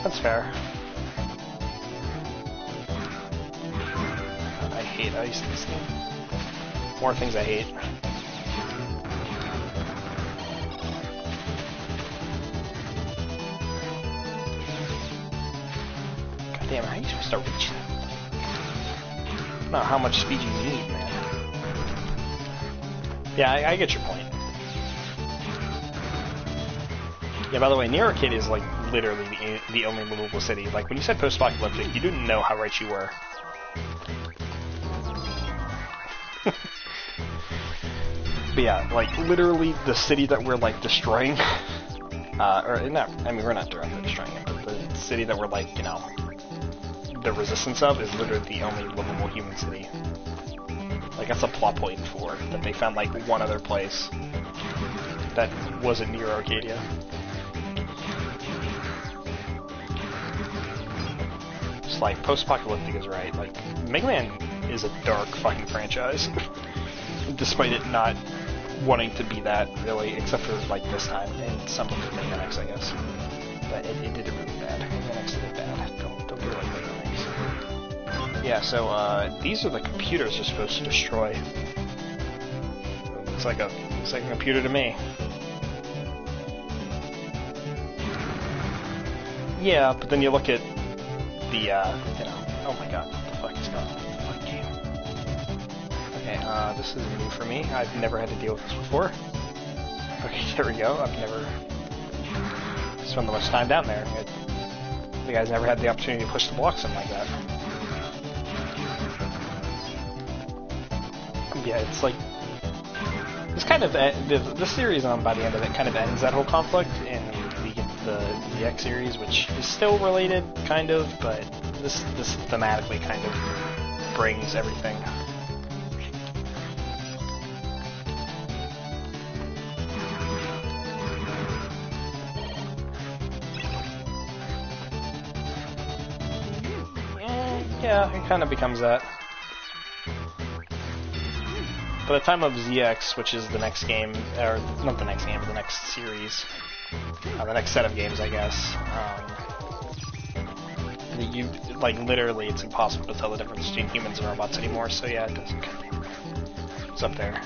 [SPEAKER 1] That's fair. I hate ice in this game. More things I hate. God damn it, how are you supposed to reach that? Not how much speed you need, man. Yeah, I get your point. Yeah, by the way, Neo Arcadia is like literally the only livable city. Like, when you said post-apocalyptic, you didn't know how right you were. But yeah, like, literally the city that we're, like, destroying, or not, I mean, we're not directly destroying it, but the city that we're, like, you know, the resistance of is literally the only livable human city. Like, that's a plot point for that they found, like, one other place that wasn't Neo Arcadia. Like, post-apocalyptic is right. Like, Mega Man is a dark fucking franchise, despite it not wanting to be that, really, except for, like, this time, and some of Mega Man X, I guess. But it did it really bad. Mega Man X did it bad. Don't do it like Mega Man X. Yeah, so, these are the computers you're supposed to destroy. Looks like a computer to me. Yeah, but then you look at the, you know, oh my god, what the fuck is going on? Fuck game. Okay, this is new for me. I've never had to deal with this before. Okay, there we go. I've never spent that much time down there. The guy's never had the opportunity to push the blocks in like that. Yeah, it's like this kind of this series on by the end of it kind of ends that whole conflict, and we get the X series, which is still related, kind of, but this thematically kind of brings everything. Yeah, it kind of becomes that. By the time of ZX, which is the next game, or not the next game, but the next series, the next set of games, I guess, you, like, literally, it's impossible to tell the difference between humans and robots anymore, so yeah, it doesn't. It's up there.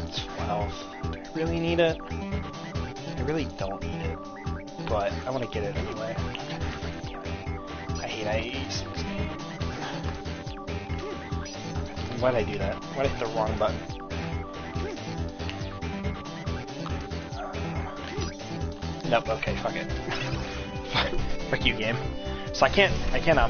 [SPEAKER 1] It's 12. Do I really need it? I really don't need it, but I want to get it anyway. I hate IAs. Why'd I do that? Why'd I hit the wrong button? Nope, okay, fuck it. Fuck you, game. So I can't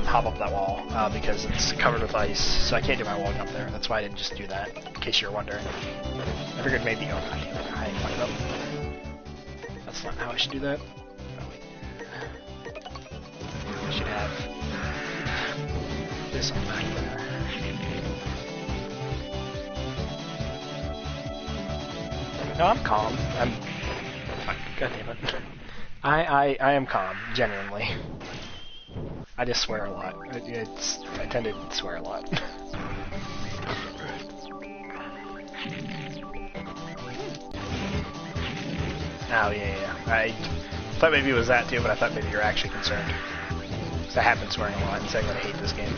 [SPEAKER 1] hop up that wall, because it's covered with ice, so I can't do my walking up there. That's why I didn't just do that, in case you're wondering. I figured maybe, oh god damn it, I fucked it up. That's not how I should do that. Oh, wait. I should have this on back there. No, I'm calm. God damn it. I am calm, genuinely. I just swear a lot. I tend to swear a lot. Oh, yeah. I thought maybe it was that too, but I thought maybe you're actually concerned. Because I have been swearing a lot and saying that I hate this game.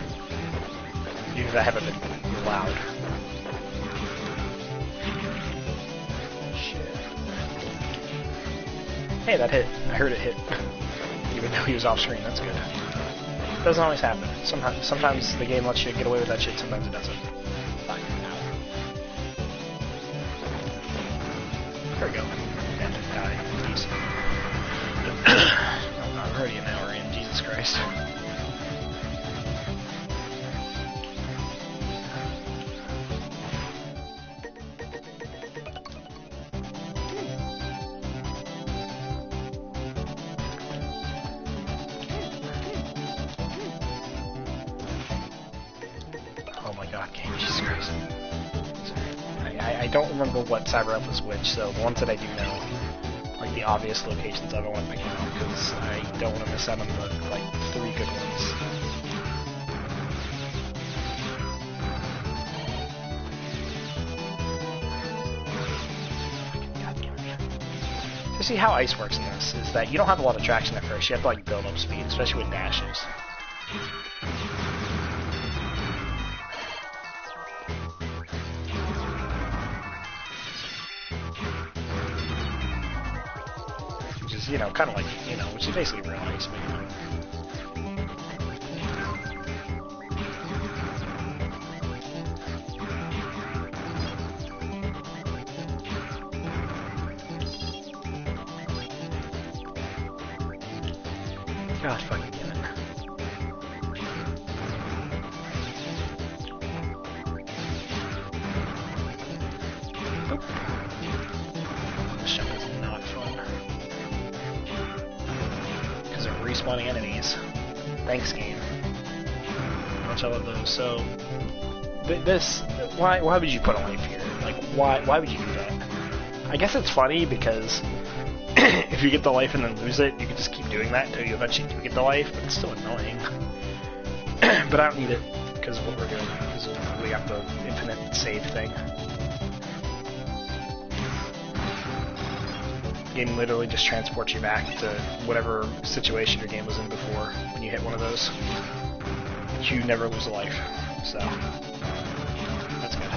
[SPEAKER 1] Even if I haven't been loud. Hey, that hit. I heard it hit. Even though he was off screen, that's good. Doesn't always happen. Sometimes the game lets you get away with that shit, sometimes it doesn't. Fuck. There we go. And die. Peace. Oh god, we're already an hour in, Jesus Christ. Jesus Christ. I don't remember what cyber up was which, so the ones that I do know, like the obvious locations of it, I want to pick them out because I don't want to miss out on the, like, 3 good ones. To see how ice works in this is that you don't have a lot of traction at first, you have to, like, build up speed, especially with dashes. You know, kind of like, you know, which is basically real ice, but you know. God fucking damn it. Oop. This jump is not fun. Respawning enemies. Thanks, game. Much I love those. So, this, why would you put a life here? Like, why would you do that? I guess it's funny because if you get the life and then lose it, you can just keep doing that until you eventually do get the life, but it's still annoying. But I don't need it because of what we're doing, because we got the infinite save thing. The game literally just transports you back to whatever situation your game was in before when you hit one of those. You never lose a life, so that's good.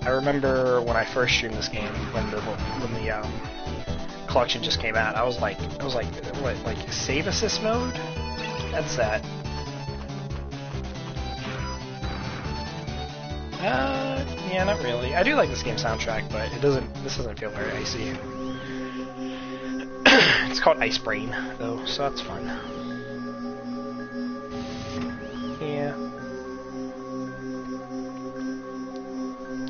[SPEAKER 1] I remember when I first streamed this game, when the collection just came out, I was like, what, like save assist mode? That's that. Yeah, not really. I do like this game soundtrack, but this doesn't feel very icy. It's called Ice Brain, though, so that's fun. Yeah.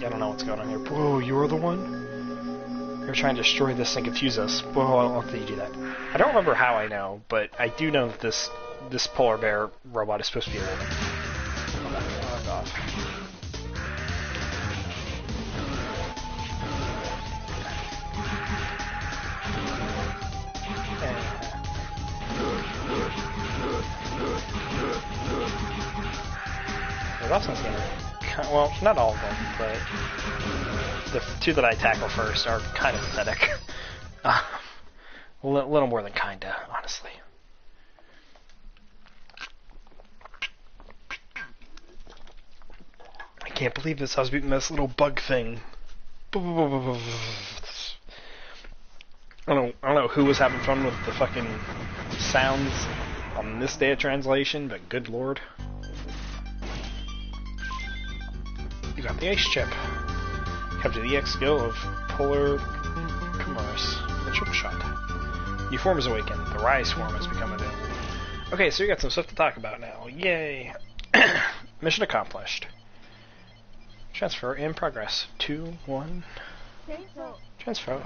[SPEAKER 1] I don't know what's going on here. Whoa, you're the one? You're trying to destroy this and confuse us. Whoa, I don't want you to do that. I don't remember how I know, but I do know that this polar bear robot is supposed to be a woman. Fuck off. The last one's gonna... Well, not all of them, but the two that I tackle first are kind of pathetic. A little more than kinda, honestly. I can't believe this. I was beating this little bug thing. I don't know who was having fun with the fucking sounds on this day of translation, but good lord. You got the ice chip. Capture the EX skill of Polar Commerce. The triple shot. New form is awakened. The Rise form has become available. Okay, so we got some stuff to talk about now. Yay! Mission accomplished. Transfer in progress. 2, 1. Transfer.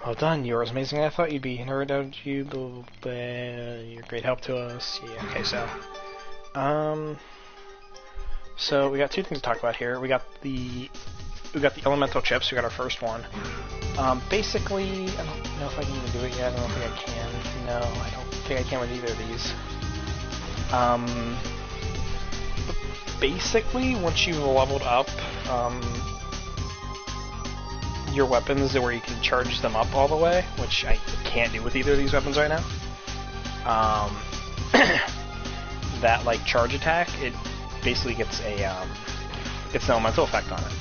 [SPEAKER 1] Well done. You were as amazing as I thought you'd be. Never doubted you. You're a great help to us. Yeah. Okay, so we got two things to talk about here. We got the elemental chips. We got our first one. Basically, I don't know if I can even do it yet. I don't think I can. No, I don't think I can with either of these. Basically, once you've leveled up your weapons where you can charge them up all the way, which I can't do with either of these weapons right now. That like charge attack, it basically gets an elemental effect on it,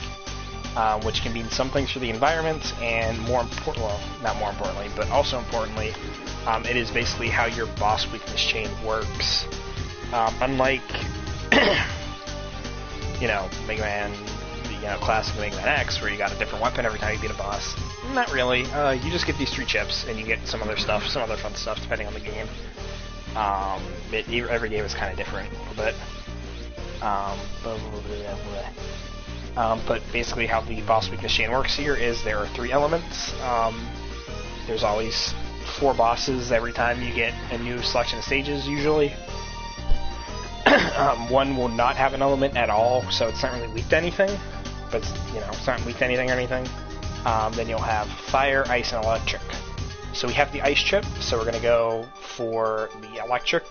[SPEAKER 1] which can mean some things for the environment, and not more importantly, but also importantly, it is basically how your boss weakness chain works. Unlike Megaman, classic Megaman X, where you got a different weapon every time you beat a boss. Not really. You just get these 3 chips, and you get some other stuff, some other fun stuff, depending on the game. Every game is kind of different a little bit. But basically how the boss weakness chain works here is there are 3 elements. There's always 4 bosses every time you get a new selection of stages, usually. One will not have an element at all, so it's not really weak to anything. But it's not weak to anything or anything. Then you'll have fire, ice, and electric. So we have the ice chip, so we're going to go for the electric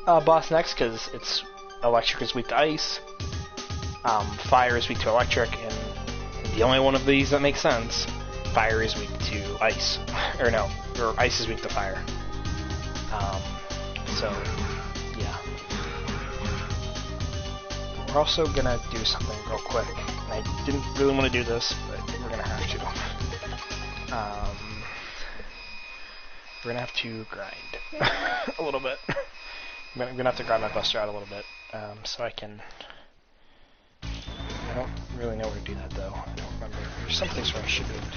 [SPEAKER 1] boss next, because electric is weak to ice, fire is weak to electric, and the only one of these that makes sense, fire is weak to ice. Or ice is weak to fire. So, yeah. We're also going to do something real quick, and I didn't really want to do this, but we're going to have to. We're gonna have to grind a little bit. I'm gonna have to grind my buster out a little bit, so I can. I don't really know where to do that though. I don't remember. There's some place where I should be able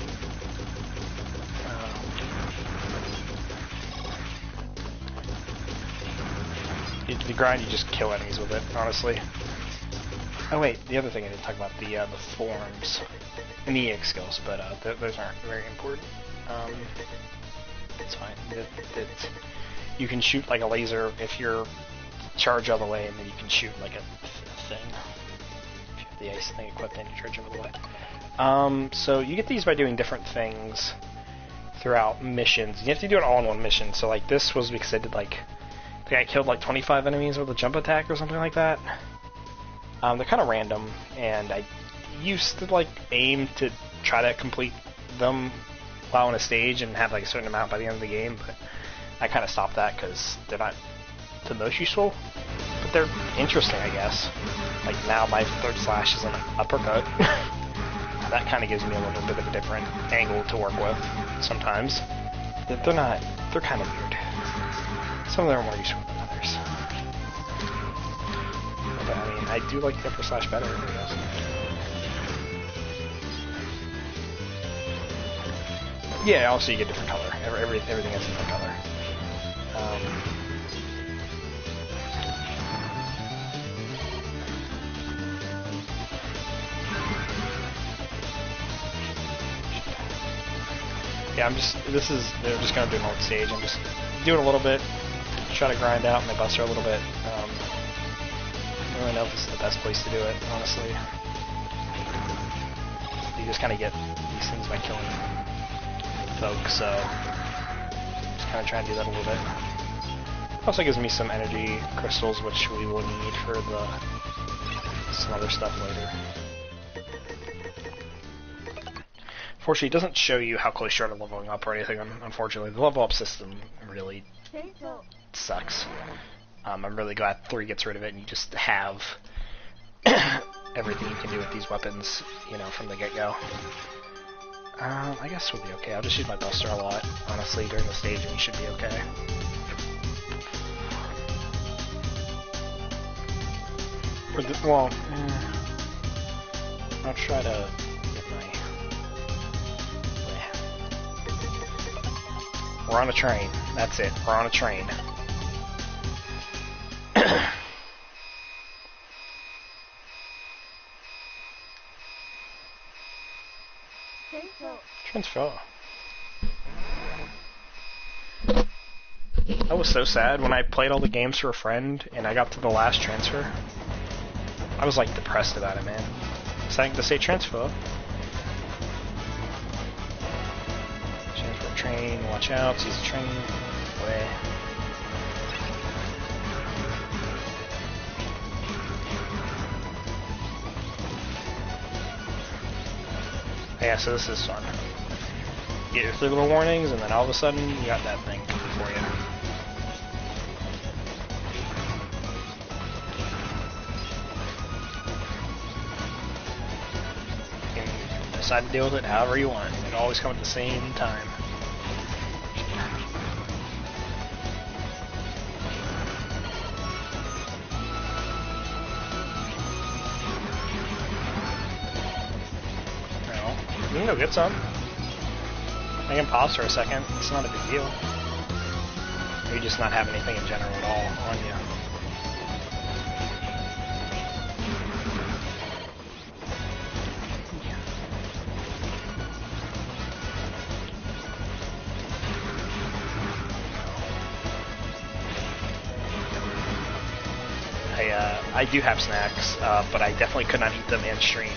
[SPEAKER 1] to. The grind, you just kill enemies with it, honestly. Oh wait, the other thing I didn't talk about, the forms and the EX skills, but those aren't very important. It's fine. You can shoot like a laser if you're charged all the way, and then you can shoot like a thing. If you have the ice thing equipped and you charge all the way. So you get these by doing different things throughout missions. You have to do it all in one mission. So like this was because I did I think I killed like 25 enemies with a jump attack or something like that. They're kind of random, and I used to aim to try to complete them while on a stage and have a certain amount by the end of the game, but I kind of stopped that because they're not the most useful. But they're interesting, I guess. Like now my third slash is an uppercut. That kind of gives me a little bit of a different angle to work with sometimes. They're not, they're kind of weird. Some of them are more useful than others. But I mean, I do like the upper slash better, I guess. Yeah, also you get different color. Everything has a different color. Yeah, they're just gonna do an old stage. I'm just doing a little bit, try to grind out my buster a little bit. I don't really know if this is the best place to do it, honestly. You just kind of get these things by killing folks, so just kind of trying to do that a little bit. Also gives me some energy crystals, which we will need for some other stuff later. Unfortunately, it doesn't show you how close you are to leveling up or anything, unfortunately. The level up system really sucks. I'm really glad 3 gets rid of it and you just have everything you can do with these weapons, you know, from the get-go. I guess we'll be okay. I'll just use my buster a lot, honestly, during the stage, and we should be okay. Well, I'll try to get my... We're on a train. That's it. We're on a train. Transfer. I was so sad when I played all the games for a friend and I got to the last transfer. I was like depressed about it, man. Something to say transfer. Transfer train, watch out, sees the train. Away. Yeah, so this is fun. You get your 3 little warnings, and then all of a sudden, you got that thing for you. You can decide to deal with it however you want. It always comes at the same time. You can go get some. I can pause for a second. It's not a big deal. Or you just not have anything in general at all on you. I do have snacks, but I definitely could not eat them in stream.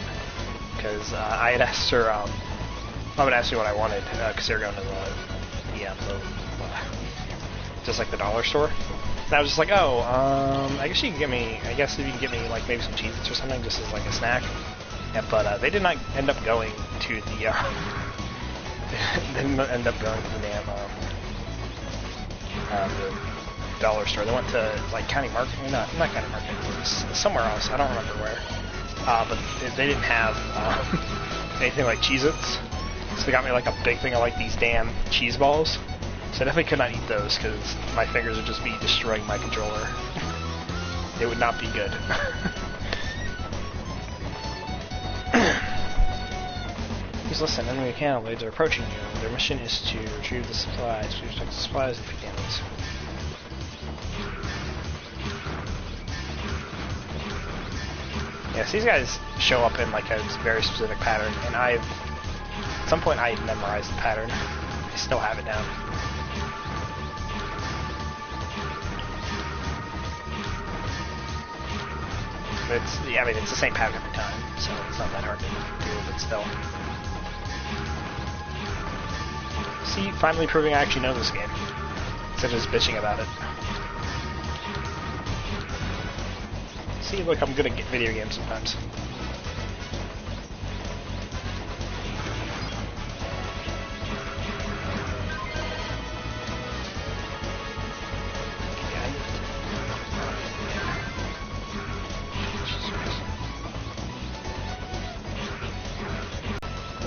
[SPEAKER 1] Because I had asked her, I would ask you what I wanted, because they were going to just like the dollar store. And I was just like, oh, I guess you can get me, if you can get me like maybe some Cheez-Its or something, just as like a snack. Yeah, but they did not end up going to the, they didn't end up going to the damn, the dollar store. They went to like County Market, not County Market, it was somewhere else, I don't remember where. But they didn't have anything like Cheez-Its, so they got me like a big thing of like these damn cheese balls. So I definitely could not eat those because my fingers would just be destroying my controller. It would not be good. Please listen, enemy cannibals are approaching you. Their mission is to retrieve the supplies. Please protect the supplies if you can. Yes, these guys show up in like a very specific pattern, and at some point I memorized the pattern. I still have it down. It's the same pattern every time, so it's not that hard to do, but still. See, finally proving I actually know this game, instead of just bitching about it. See, look, I'm good at video games sometimes.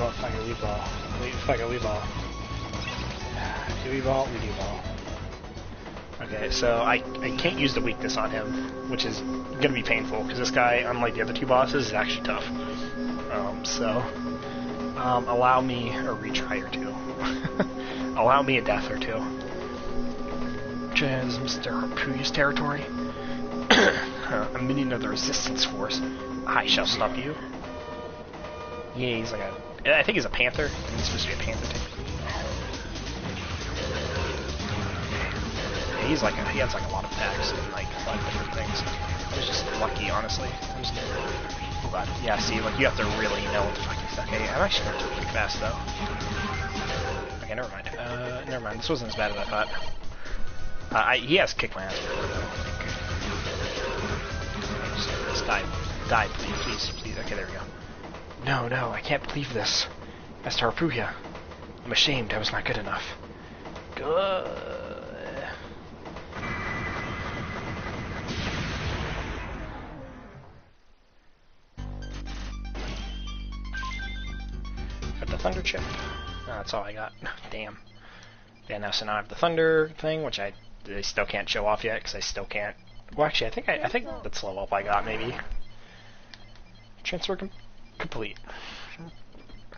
[SPEAKER 1] ball, fucking weed ball. Fucking weed ball. Do we ball? We do ball. Okay, so I can't use the weakness on him, which is gonna be painful, because this guy, unlike the other two bosses, is actually tough. Allow me a retry or two. Allow me a death or two. This is Mr. Harpoo's territory. A minion of the resistance force. I shall stop you. Yeah, he's like I think he's a panther. He's supposed to be a panther type. Yeah, he has like a lot of attacks and like a lot of different things. I was just lucky, honestly. I was glad. Yeah, see, like you have to really know what the fuck is that. Okay, I'm actually not pretty fast though. Okay, never mind. Never mind. This wasn't as bad as I thought. He has kicked my ass before though, I think. Just die, please. Okay, there we go. No, I can't believe this. Master Harpooya. I'm ashamed I was not good enough. Good. Got the thunder chip. Oh, that's all I got. Damn. Yeah, now so now I have the thunder thing, which I still can't show off yet because I still can't. Well, actually, I think that's the level up I got maybe. Transfer complete.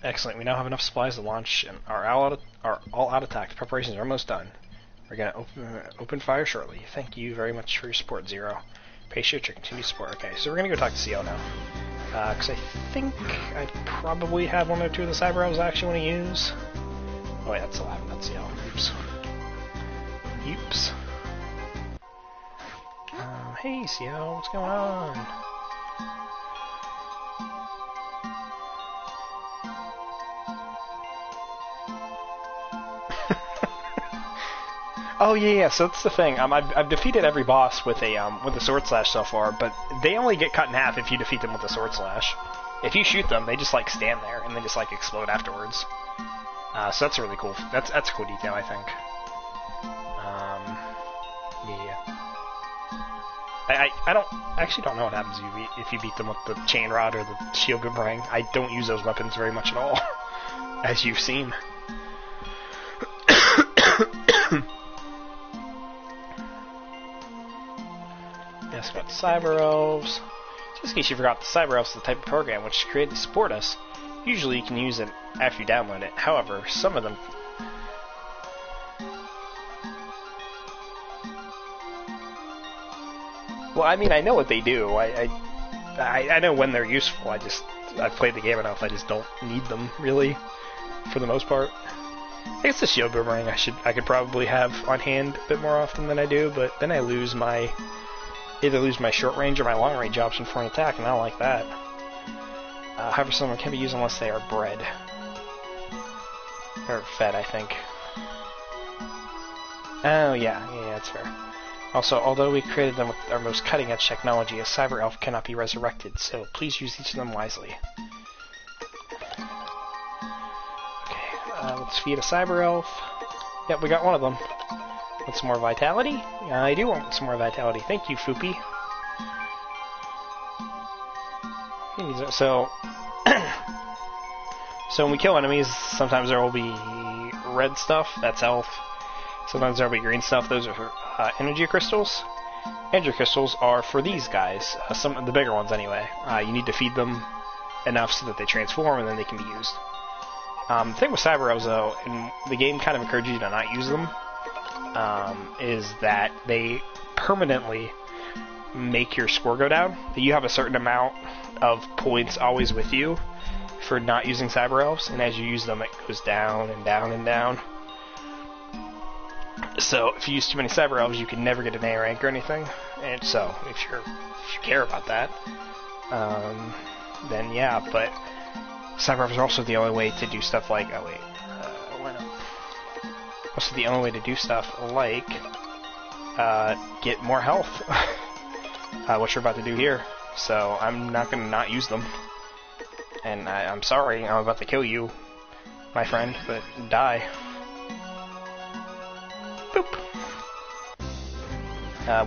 [SPEAKER 1] Excellent. We now have enough supplies to launch and are all out attack. The preparations are almost done. We're gonna open fire shortly. Thank you very much for your support, Zero. Appreciate your continued support. Okay, so we're gonna go talk to CO now. Because I think I probably have one or two of the cyber elves I actually want to use. Oh wait, that's 11, that's CO. Oops. Oops. Hey CO, what's going on? Oh yeah, so that's the thing. I've defeated every boss with a sword slash so far, but they only get cut in half if you defeat them with a sword slash. If you shoot them, they just like stand there and they just like explode afterwards. So that's really cool. That's a cool detail, I think. Yeah. I actually don't know what happens if you beat them with the chain rod or the shield boomerang. I don't use those weapons very much at all, as you've seen. Yes, about Cyber Elves. Just in case you forgot, the Cyber Elves is the type of program which is created to support us. Usually you can use it after you download it. However, some of them... Well, I mean, I know what they do. I know when they're useful. I've played the game enough. I just don't need them, really, for the most part. I guess the shield boomerang I could probably have on hand a bit more often than I do, but then I lose my... either lose my short range or my long range option for an attack, and I don't like that. However, some of them can be used unless they are bred. Or fed, I think. Oh, yeah, that's fair. Also, although we created them with our most cutting-edge technology, a cyber elf cannot be resurrected, so please use each of them wisely. Okay, let's feed a cyber elf. Yep, we got one of them. Want some more vitality? I do want some more vitality. Thank you, Foopy. So, so when we kill enemies, sometimes there will be red stuff. That's health. Sometimes there will be green stuff. Those are for energy crystals. Energy crystals are for these guys. Some of the bigger ones, anyway. You need to feed them enough so that they transform, and then they can be used. The thing with cyber elves, though, and the game kind of encourages you to not use them. Is that they permanently make your score go down. You have a certain amount of points always with you for not using cyber elves, and as you use them, it goes down and down and down. So if you use too many cyber elves, you can never get an A rank or anything. And so if you care about that, then yeah. But cyber elves are also the only way to do stuff like also the only way to do stuff like get more health, what you're about to do here. So I'm not going to not use them. And I'm sorry, I'm about to kill you, my friend, but die. Boop.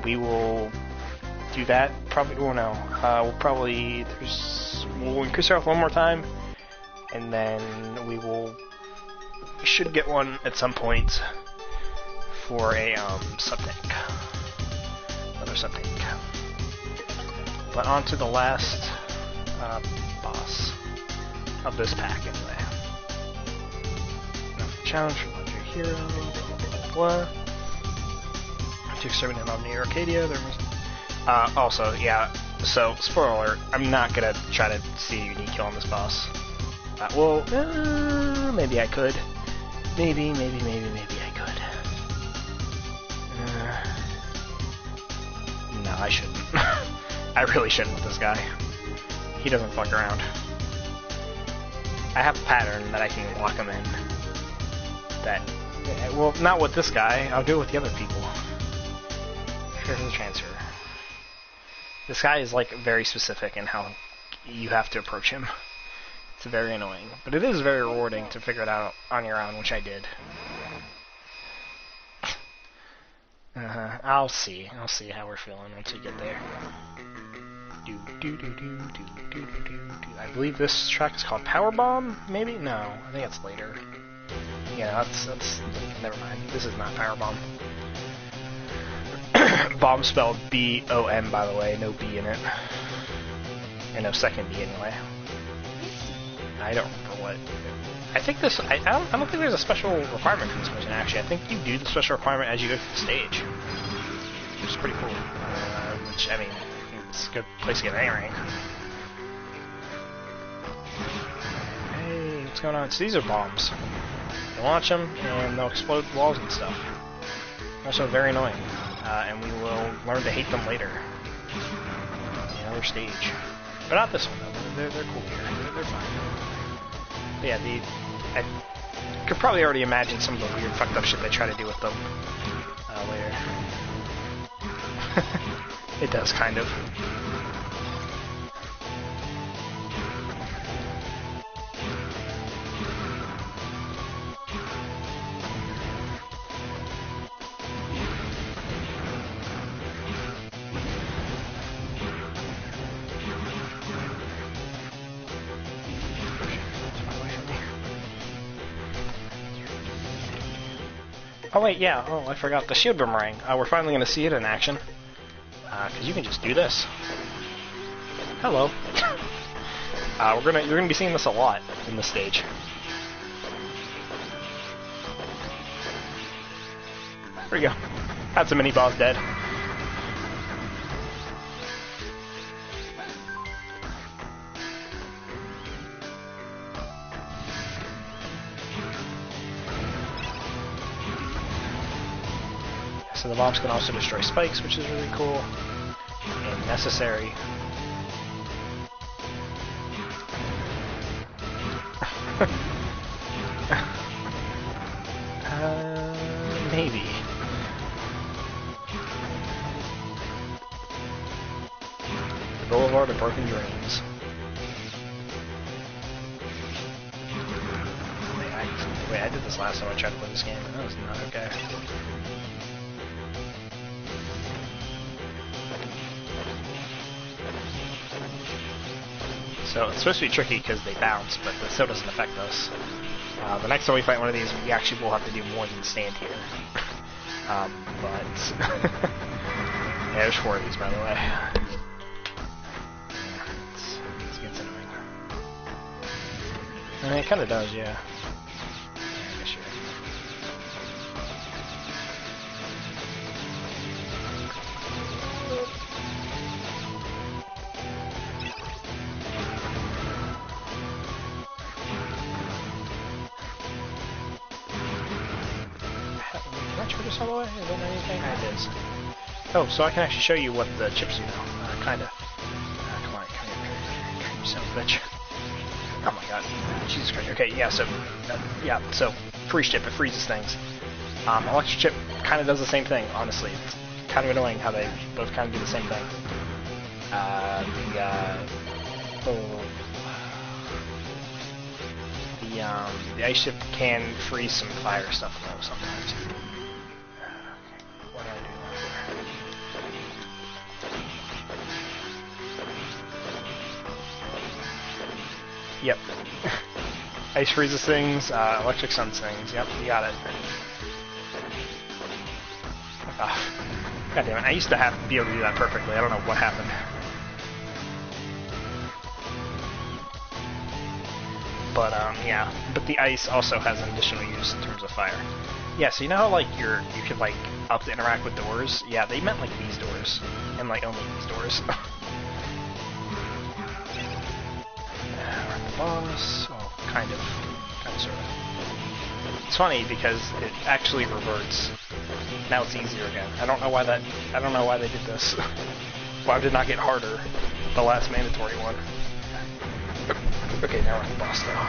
[SPEAKER 1] We will do that. Probably, we'll increase our health one more time. and then we should get one at some point for a sub-tank. Another sub-tank. But on to the last boss of this pack, anyway. Challenge for Legendary Hero, blah, blah, blah. To exterminate on New Arcadia, there was... also, yeah, so, spoiler alert, I'm not gonna try to see a unique kill on this boss. Well, maybe I could. Maybe I could. No, I shouldn't. I really shouldn't with this guy. He doesn't fuck around. I have a pattern that I can lock him in. That, well, not with this guy. I'll do it with the other people. Here's the transfer. This guy is, like, very specific in how you have to approach him. It's very annoying. But it is very rewarding to figure it out on your own, which I did. I'll see how we're feeling once we get there. I believe this track is called Power Bomb, maybe? No, I think it's later. Yeah, that's never mind. This is not Power Bomb. Bomb spelled B-O-M, by the way, no B in it. And no second B anyway. I don't remember what. I think this. I don't think there's a special requirement for this mission. Actually, I think you do the special requirement as you go through the stage, which is pretty cool. Which, I mean, it's a good place to get an A rank. Hey, what's going on? So these are bombs. You launch them and they'll explode walls and stuff. Also very annoying, and we will learn to hate them later. Another stage, but not this one though. They're cool here. They're fine. But yeah, I could probably already imagine some of the weird fucked up shit they try to do with them later. It does, kind of. Oh wait, yeah, oh I forgot, the shield boomerang. We're finally going to see it in action. Because you can just do this. Hello. You're gonna be seeing this a lot in this stage. There we go. That's a mini boss dead. So the bombs can also destroy spikes, which is really cool and necessary. Maybe. The Boulevard of Broken Dreams. Wait, I did this last time I tried to play this game, and that was not okay. So it's supposed to be tricky because they bounce, but that still doesn't affect us. The next time we fight one of these, we actually will have to do more than stand here. But yeah, there's 4 of these, by the way. Yeah, it gets annoying. I mean, it kind of does, yeah. I guess you're right. All the way? Is that anything? It is. Oh, so I can actually show you what the chips do now. Kinda. Come on, come here. You son of a bitch. Oh my god. Jesus Christ. Okay, yeah, so freeze chip, it freezes things. Electric chip kinda does the same thing, honestly. It's kind of annoying how they both kinda do the same thing. The ice chip can freeze some fire stuff though sometimes. What do I do? Yep. Ice freezes things, electric sun things. Yep, you got it. God damn it, I used to be able to do that perfectly. I don't know what happened. But, yeah. But the ice also has an additional use in terms of fire. Yeah, so you know how, like, you can, like, up to interact with doors? Yeah, they meant, like, these doors. And, like, only these doors. We're at the boss. Oh, kind of. Kind of, sort of. It's funny because it actually reverts. Now it's easier again. I don't know why they did this. Why did it not get harder? The last mandatory one. Okay, now we're at the boss though.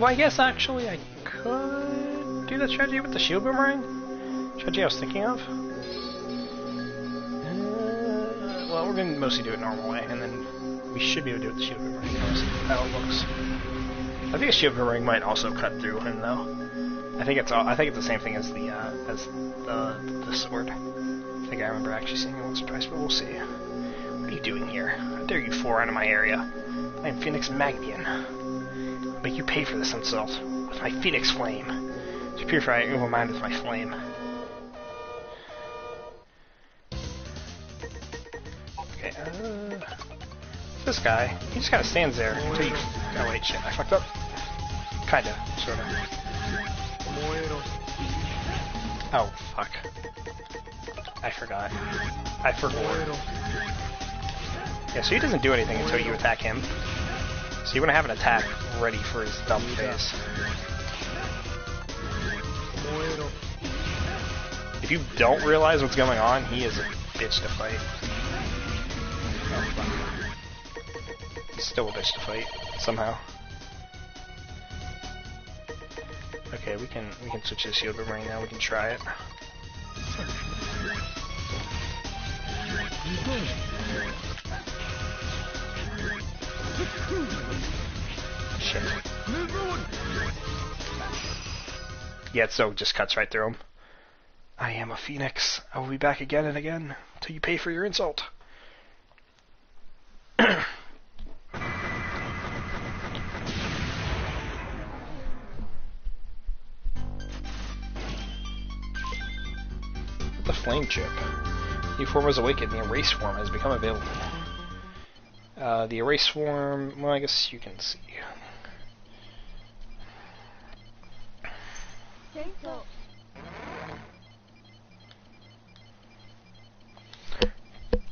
[SPEAKER 1] Well, I guess actually I could do that strategy with the shield boomerang? Strategy I was thinking of? Well, we're going to mostly do it normal way, and then we should be able to do it with the shield boomerang. How it looks. I think a shield boomerang might also cut through him though. I think it's the same thing as the sword. I think I remember actually seeing it once or twice, but we'll see. What are you doing here? How dare you floor out of my area? I am Phoenix Magbian. I'll make you pay for this insult with my Phoenix Flame. To purify your evil mind with my flame. Okay, this guy, he just kind of stands there until you... Oh wait, shit, I fucked up. Kinda, sorta. Oh, fuck. I forgot. I forgot. Yeah, so he doesn't do anything until you attack him. So you want to have an attack ready for his dumb face. If you don't realize what's going on, he is a bitch to fight. Oh, fuck. He's still a bitch to fight, somehow. Okay, we can switch to the shield boomerang now, we can try it. Shit. Yeah, so it just cuts right through him. I am a phoenix. I will be back again and again until you pay for your insult. The flame chip. New form was awakened. The erase form has become available. The erase form, well, I guess you can see.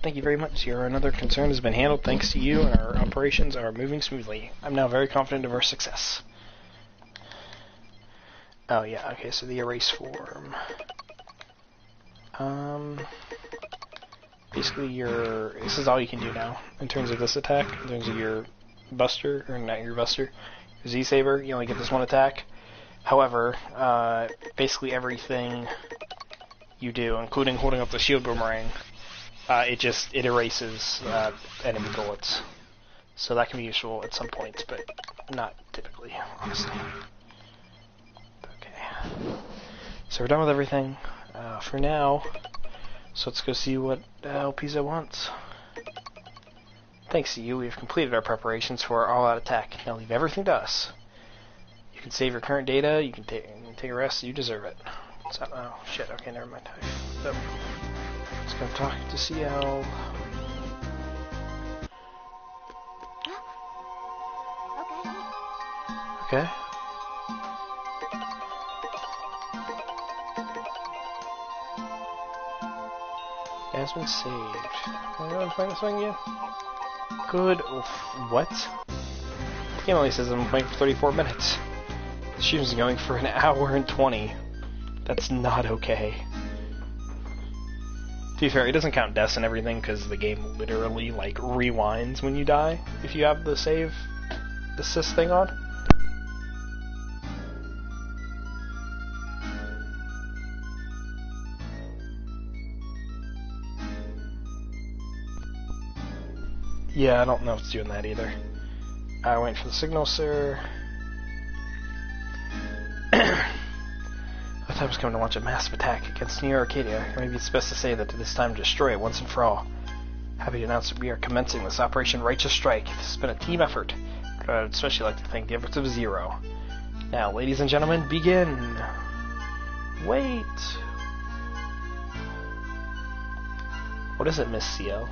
[SPEAKER 1] Thank you very much. Your another concern has been handled thanks to you, and our operations are moving smoothly. I'm now very confident of our success. Oh yeah, okay, so the erase form. Basically this is all you can do now, in terms of this attack, in terms of your buster, or not your buster, your Z-Saber, you only get this one attack. However, basically everything you do, including holding up the shield boomerang, it erases enemy bullets. So that can be useful at some points, but not typically, honestly. Okay. So we're done with everything for now. So let's go see what Pisa wants. Thanks to you, we have completed our preparations for our all-out attack. Now leave everything to us. You can save your current data, you can take a rest, you deserve it. So, oh, shit, okay, never mind. So, let's go talk to CL. Okay. It has been saved. Am I going to play this one again? Good. What? The game only says I'm playing for 34 minutes. The stream's going for an hour and 20. That's not okay. To be fair, it doesn't count deaths and everything because the game literally, like, rewinds when you die if you have the save assist thing on. Yeah, I don't know if it's doing that either. Wait for the signal, sir. I thought I was coming to launch a massive attack against New Arcadia. Maybe it's best to say that it is time to destroy it once and for all. Happy to announce that we are commencing this Operation Righteous Strike. This has been a team effort. I'd especially like to thank the efforts of Zero. Now, ladies and gentlemen, begin! Wait! What is it, Miss CL?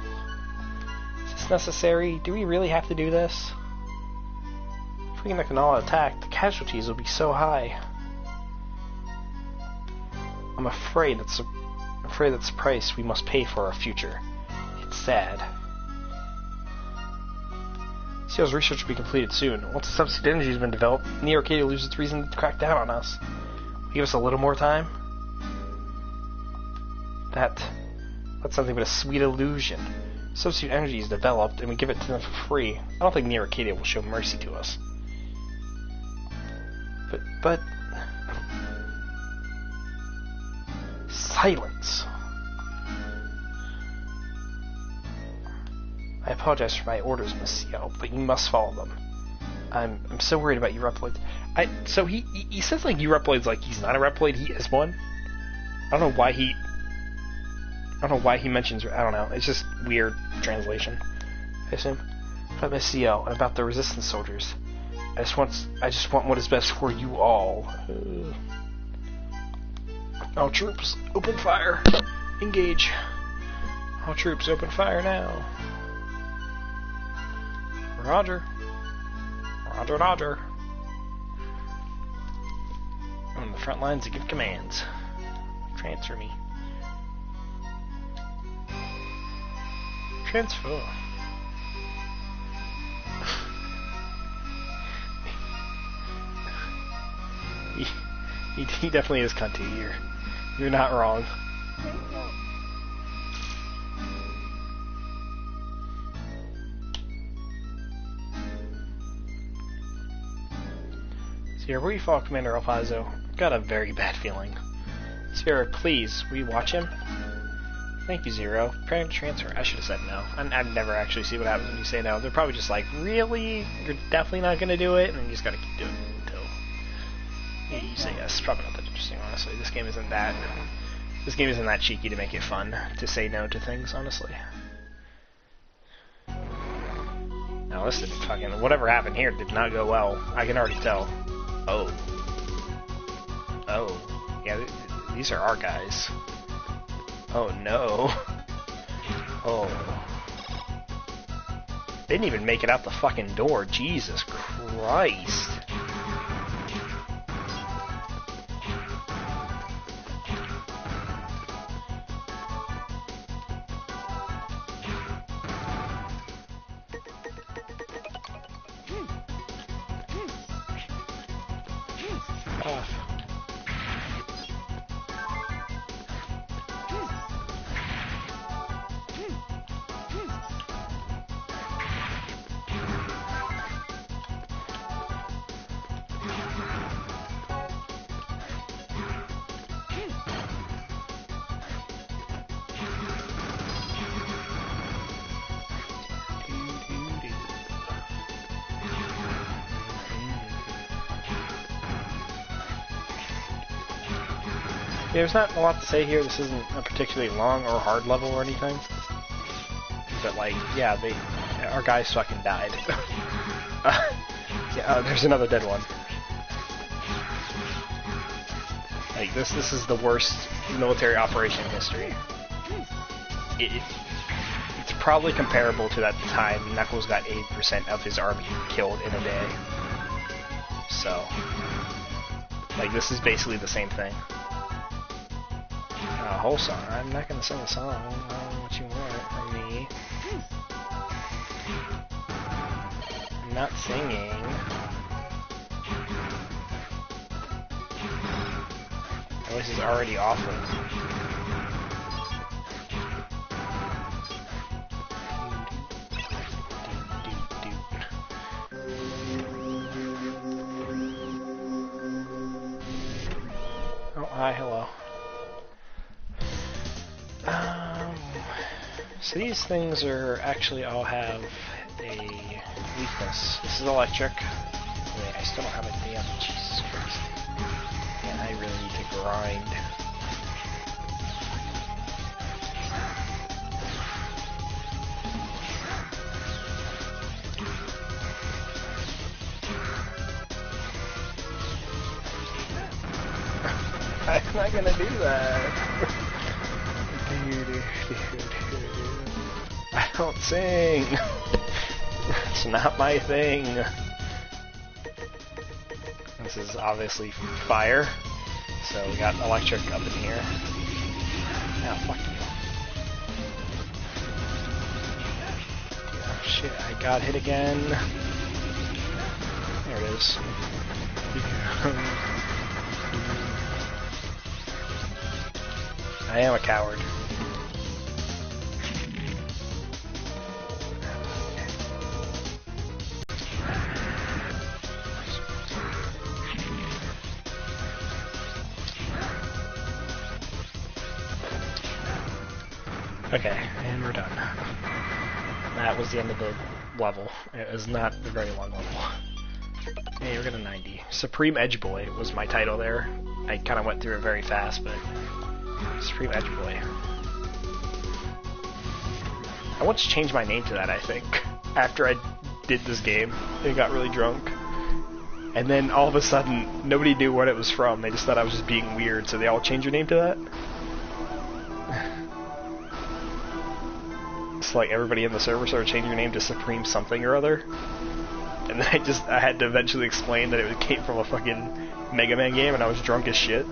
[SPEAKER 1] Is this necessary? Do we really have to do this? If we can all attack, the casualties will be so high. I'm afraid that's the price we must pay for our future. It's sad. CL's research will be completed soon. Once the substitute energy has been developed, Neo Arcadia loses its reason to crack down on us. Give us a little more time? That's something but a sweet illusion. Substitute energy is developed, and we give it to them for free. I don't think Neo Arcadia will show mercy to us. But... Silence! I apologize for my orders, Miss CL, but you must follow them. I'm so worried about Reploids. So he says like Reploids like he's not a Reploid, he is one. I don't know why he mentions, I don't know, it's just weird translation, I assume. About Miss CL and about the resistance soldiers. I just want what is best for you all. All troops, open fire. Engage. All troops, open fire now. Roger. Roger, Roger. I'm on the front lines to give commands. Transfer me. Transfer. he definitely is cunty. You're not wrong. Sierra, will you follow Commander Alfonso? I've got a very bad feeling. Sierra, please, will you watch him? Thank you, Zero. Preparing to transfer. I should have said no. I'd never actually see what happens when you say no. They're probably just like, really? You're definitely not going to do it? And then you just got to keep doing it until you say yes. Probably not that interesting, honestly. This game isn't that cheeky to make it fun to say no to things, honestly. Now listen, fucking whatever happened here did not go well. I can already tell. Oh. Yeah, these are our guys. Oh no. Oh. They didn't even make it out the fucking door. Jesus Christ. There's not a lot to say here. This isn't a particularly long or hard level or anything. But like, yeah, our guys fucking died. Yeah, there's another dead one. Like this is the worst military operation in history. It's probably comparable to that time Knuckles got 80% of his army killed in a day. So, like, this is basically the same thing. A whole song. I'm not gonna sing a song. I don't know what you want from me. I'm not singing. My voice is already awful. Oh, hi, hello. So these things are actually all have a weakness. This is electric. Wait, I still don't have a damn. Jesus Christ. Man, I really need to grind. I'm not gonna do that. Dude. I don't sing. It's not my thing. This is obviously fire. So we got electric up in here. Oh, fuck you. Oh, shit, I got hit again. There it is. I am a coward. Okay, and we're done. That was the end of the level. It was not a very long level. Hey, we're gonna 90. Supreme Edge Boy was my title there. I kind of went through it very fast, but Supreme Edge Boy. I once changed my name to that, I think, after I did this game and got really drunk. And then all of a sudden, nobody knew what it was from. They just thought I was just being weird, so they all changed your name to that. It's like everybody in the server started changing your name to Supreme something or other. And then I had to eventually explain that it came from a fucking Mega Man game and I was drunk as shit.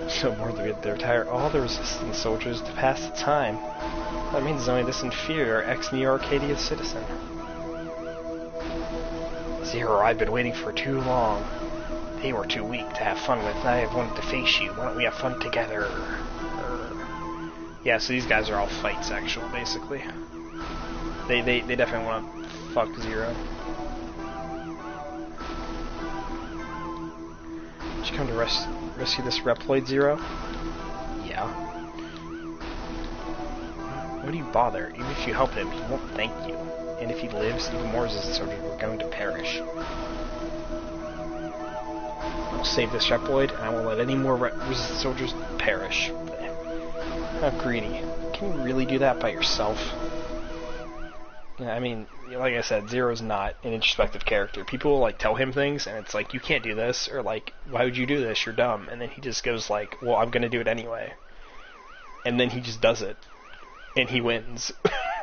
[SPEAKER 1] So more than they retire all the resistance soldiers to pass the time. That means only this inferior ex-Neo Arcadia citizen. Zero, I've been waiting for too long. They were too weak to have fun with. I have wanted to face you. Why don't we have fun together? Yeah, so these guys are all fights, actually, basically. They definitely want to fuck Zero. Did you come to rescue this Reploid, Zero? Yeah. Why do you bother? Even if you help him, he won't thank you. And if he lives, even more resistance soldiers are going to perish. I'll save this Reploid, and I won't let any more resistance soldiers perish. How greedy. Can you really do that by yourself? Yeah, I mean, like I said, Zero's not an introspective character. People will, like, tell him things, and it's like, you can't do this, or like, why would you do this? You're dumb. And then he just goes like, well, I'm gonna do it anyway. And then he just does it. And he wins.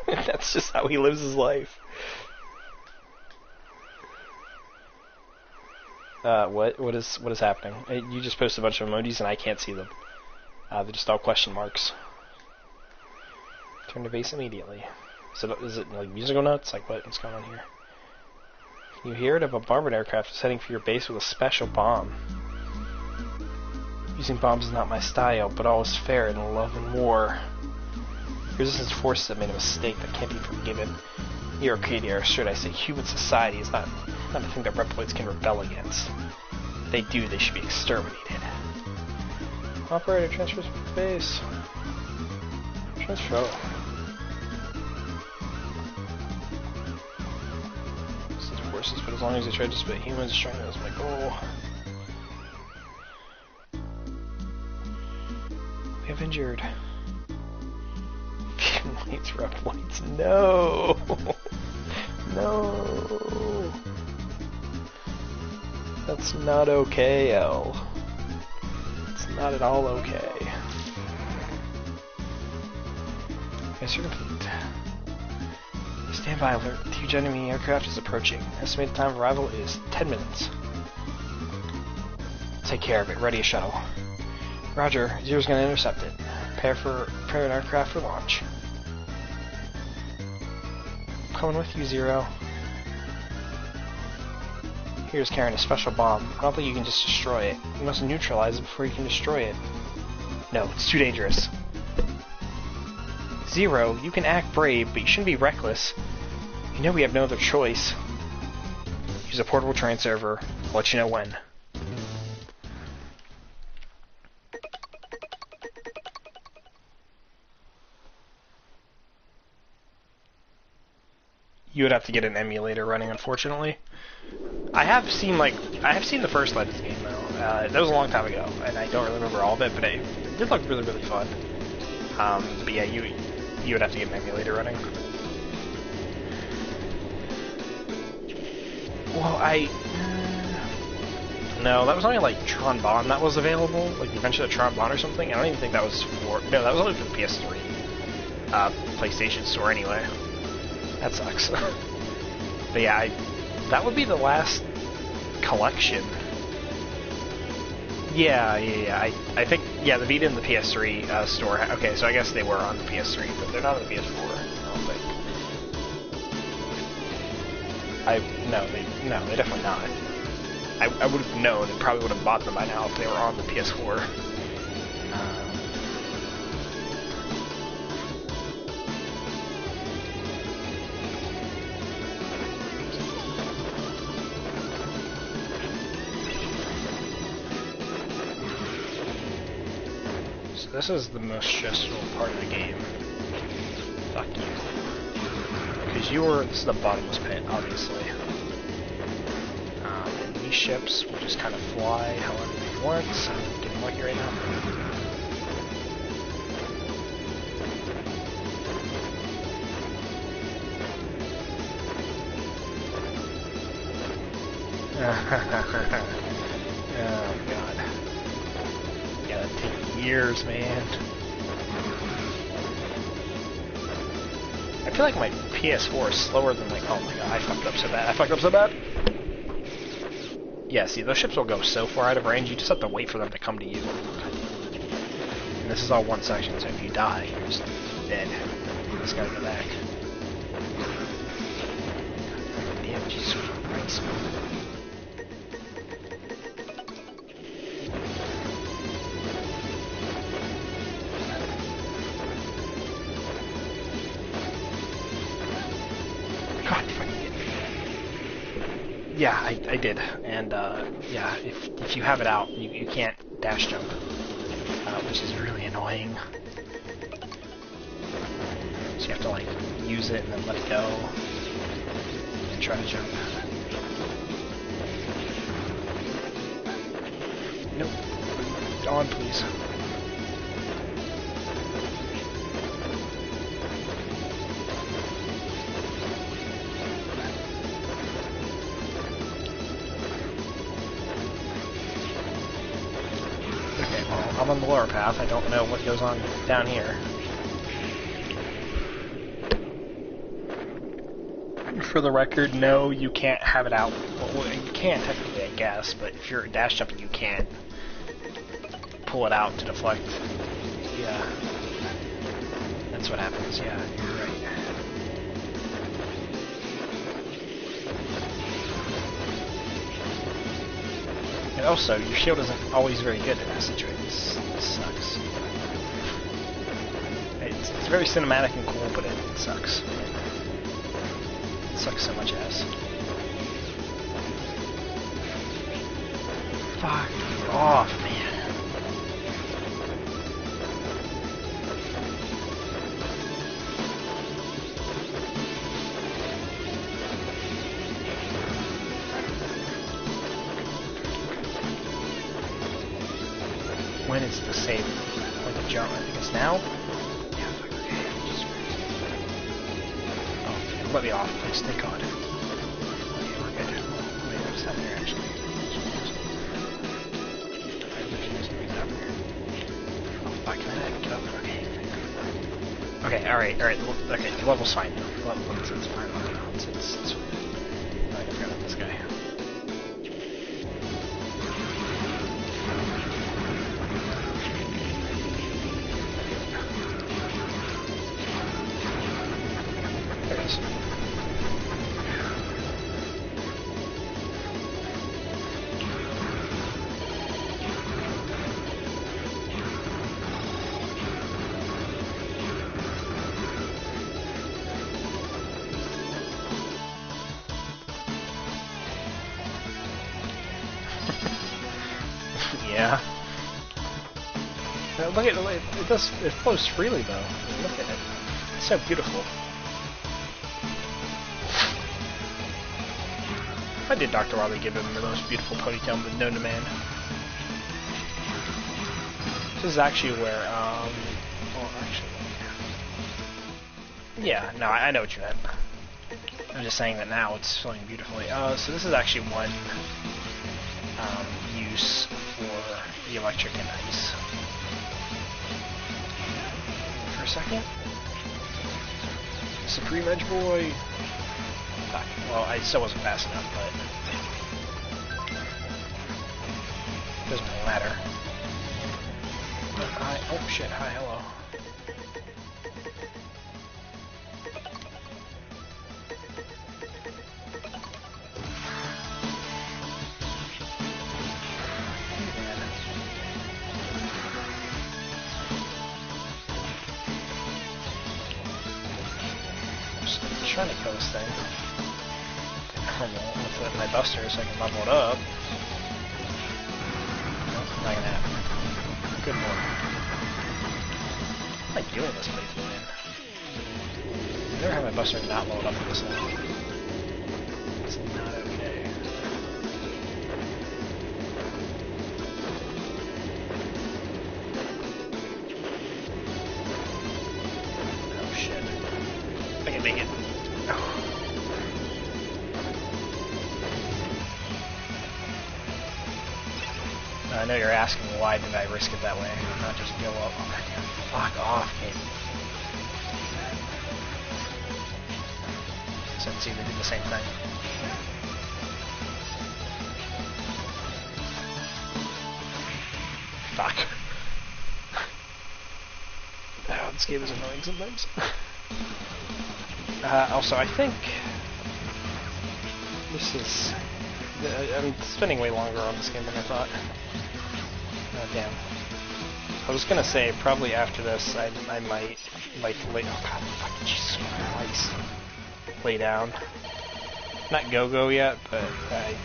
[SPEAKER 1] That's just how he lives his life. What is happening? You just posted a bunch of emojis and I can't see them. They're just all question marks. Turn to base immediately. So is it like musical notes? Like what's going on here? You hear it? A bombardment aircraft is heading for your base with a special bomb. Using bombs is not my style, but all is fair in love and war. Resistance forces have made a mistake that can't be forgiven. The Arcadia, or should I say human society, is not a thing that Reploids can rebel against. If they do, they should be exterminated. Operator, transfer to base. Transfer. Resistance forces, but as long as they try to display humans, destroying them is my goal. We have injured. It's Reploids. No! No! That's not okay, L. It's not at all okay. Yes, you're complete. Stand by alert. The huge enemy aircraft is approaching. Estimated time of arrival is 10 minutes. Take care of it. Ready a shuttle. Roger. Zero's gonna intercept it. Prepare an aircraft for launch. Coming with you, Zero. Here's carrying a special bomb. I don't think you can just destroy it. You must neutralize it before you can destroy it. No, it's too dangerous. Zero, you can act brave, but you shouldn't be reckless. You know we have no other choice. Use a portable train server. I'll let you know when. You would have to get an emulator running, unfortunately. I have seen the first Legends game though. That was a long time ago, and I don't really remember all of it, but it did look really, really fun. But yeah, you would have to get an emulator running. Well, No, that was only like Tron Bonne that was available, like the Adventure of Tron Bonne or something. I don't even think that was for... No, that was only for the PS3 PlayStation Store anyway. That sucks. But yeah, that would be the last collection. Yeah. I think, yeah, the Vita and the PS3 store. Okay, so I guess they were on the PS3, but they're not on the PS4, I don't think. No, they're definitely not. I would have known and probably would have bought them by now if they were on the PS4. So this is the most stressful part of the game. Fuck you. Because this is the bottomless pit, obviously. And these ships will just kind of fly however they want. I'm getting lucky right now. Oh god. Gotta take years, man. I feel like my PS4 is slower than like, oh my god, I fucked up so bad. Yeah, see, those ships will go so far out of range, you just have to wait for them to come to you. And this is all one section, so if you die, you're just dead. You just gotta go back. Damn, Jesus Christ. Yeah, I did, and yeah, if you have it out, you can't dash jump, which is really annoying. So you have to like use it and then let it go, and try to jump. Nope. On, please. I'm on the lower path. I don't know what goes on down here. For the record, no, you can't have it out. Well, you can technically, I guess, but if you're dash jumping, you can't pull it out to deflect. Yeah. That's what happens, yeah, you're right. And also, your shield isn't always very good in that situation. This sucks. It's very cinematic and cool, but it sucks. It sucks so much ass. Fuck off, man. When is the save? When the jump? I think it's now? Yeah, fuck, okay. Jesus Christ. Oh, let me off, please. Thank God. Okay, we're good. Wait, what's happening here, actually? Oh, fuck, can I get up? Okay. Okay, alright. Okay, the level's fine. It's fine. It's fine. I forgot about this guy. Yeah. Look at it. It flows freely though. Look at it. It's so beautiful. Why did Dr. Wily give him the most beautiful ponytail known to man? This is actually where, well, actually... Yeah, no, I know what you meant. I'm just saying that now it's flowing beautifully. So this is actually one use for the electric and ice. For a second. Supreme Edge Boy! Fuck. Well, I still wasn't fast enough, but... doesn't really matter. Oh shit, hi, hello. Trying to kill this thing with my buster so I can level it up. Nope, not gonna happen. Good lord. What am I doing this playthrough in? I never had my buster not load up for this long. It's not okay. Oh shit. I can make it. I know you're asking why did I risk it that way, not just go up. Oh my god, fuck off, kid. Since you did the same thing. Fuck. Oh, this game is annoying sometimes. Also, I think this is... I'm spending way longer on this game than I thought. Oh, damn. I was gonna say, probably after this, I might, like, lay... Oh, God, fucking Jesus Christ. Lay down. Not go-go yet, but I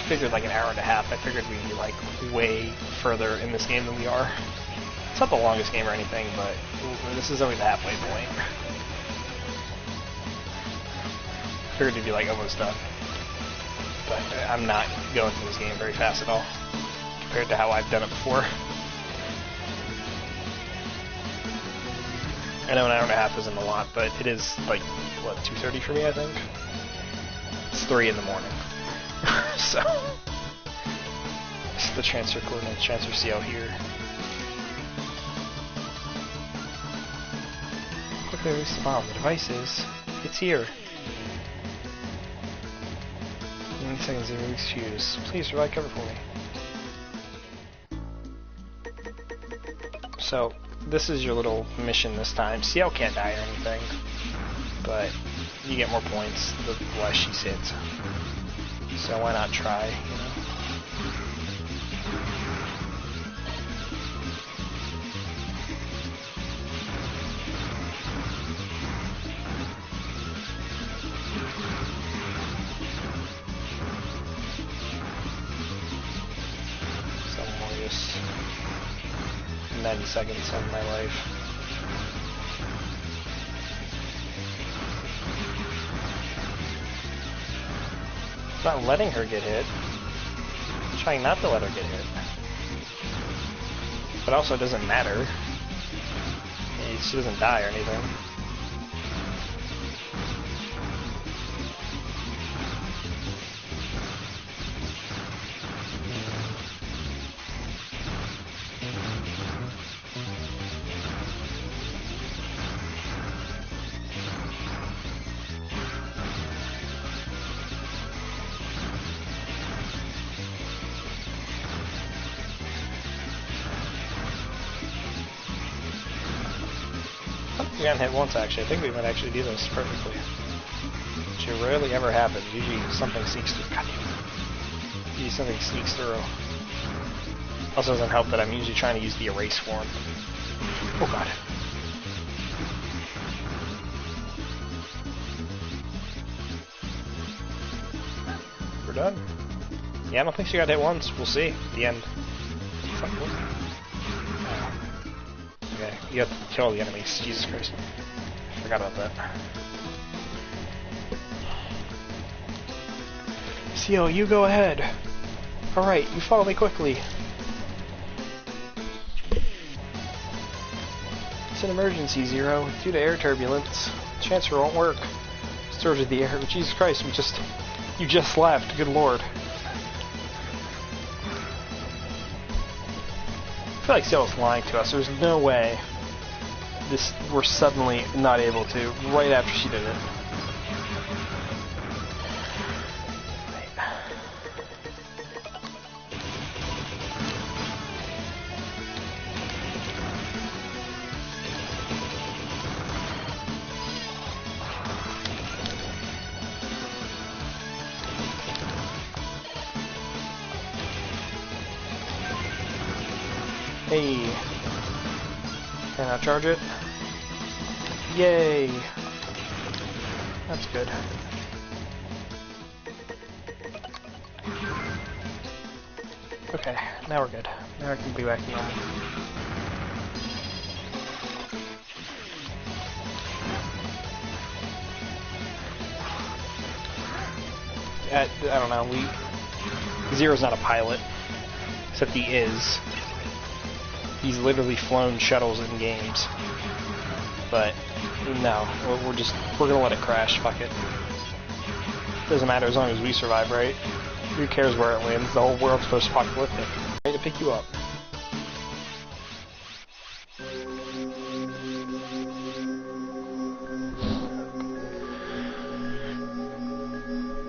[SPEAKER 1] figured, like, an hour and a half. I figured we'd be, like, way further in this game than we are. It's not the longest game or anything, but this is only the halfway point. Figured to be like almost done, but I'm not going through this game very fast at all compared to how I've done it before. I know an hour and a half isn't a lot, but it is like what, 2:30 for me, I think. It's 3 in the morning, so this is the transfer coordinates, transfer CO here. Quickly release the bomb. The device it's here. 90 seconds to release fuse. Please provide cover for me. So, this is your little mission this time. CL can't die or anything, but you get more points the less she hits. So why not try, you know? Some more just 90 seconds of my life. Not letting her get hit. I'm trying not to let her get hit. But also it doesn't matter. She doesn't die or anything. We haven't hit once actually. I think we might actually do this perfectly. Which rarely ever happens. Usually something sneaks through. God damn. Usually something sneaks through. Also doesn't help that I'm usually trying to use the erase form. Oh god. We're done. Yeah, I don't think she got hit once. We'll see. The end. Okay, you have to kill the enemies. Jesus Christ. Forgot about that. CO, you go ahead. Alright, you follow me quickly. It's an emergency, Zero. Due to air turbulence, the transfer won't work. Storage of the air. Jesus Christ, we just You just left, good lord. I feel like Zillow's lying to us. There's no way we're suddenly not able to, right after she did it. Hey. Can I charge it? Yay! That's good. Okay, now we're good. Now I can be back to normal. I don't know, Zero's not a pilot, except he is. He's literally flown shuttles in games. But, no, we're gonna let it crash, fuck it. Doesn't matter as long as we survive, right? Who cares where it lands? The whole world's post-apocalyptic. Ready to pick you up.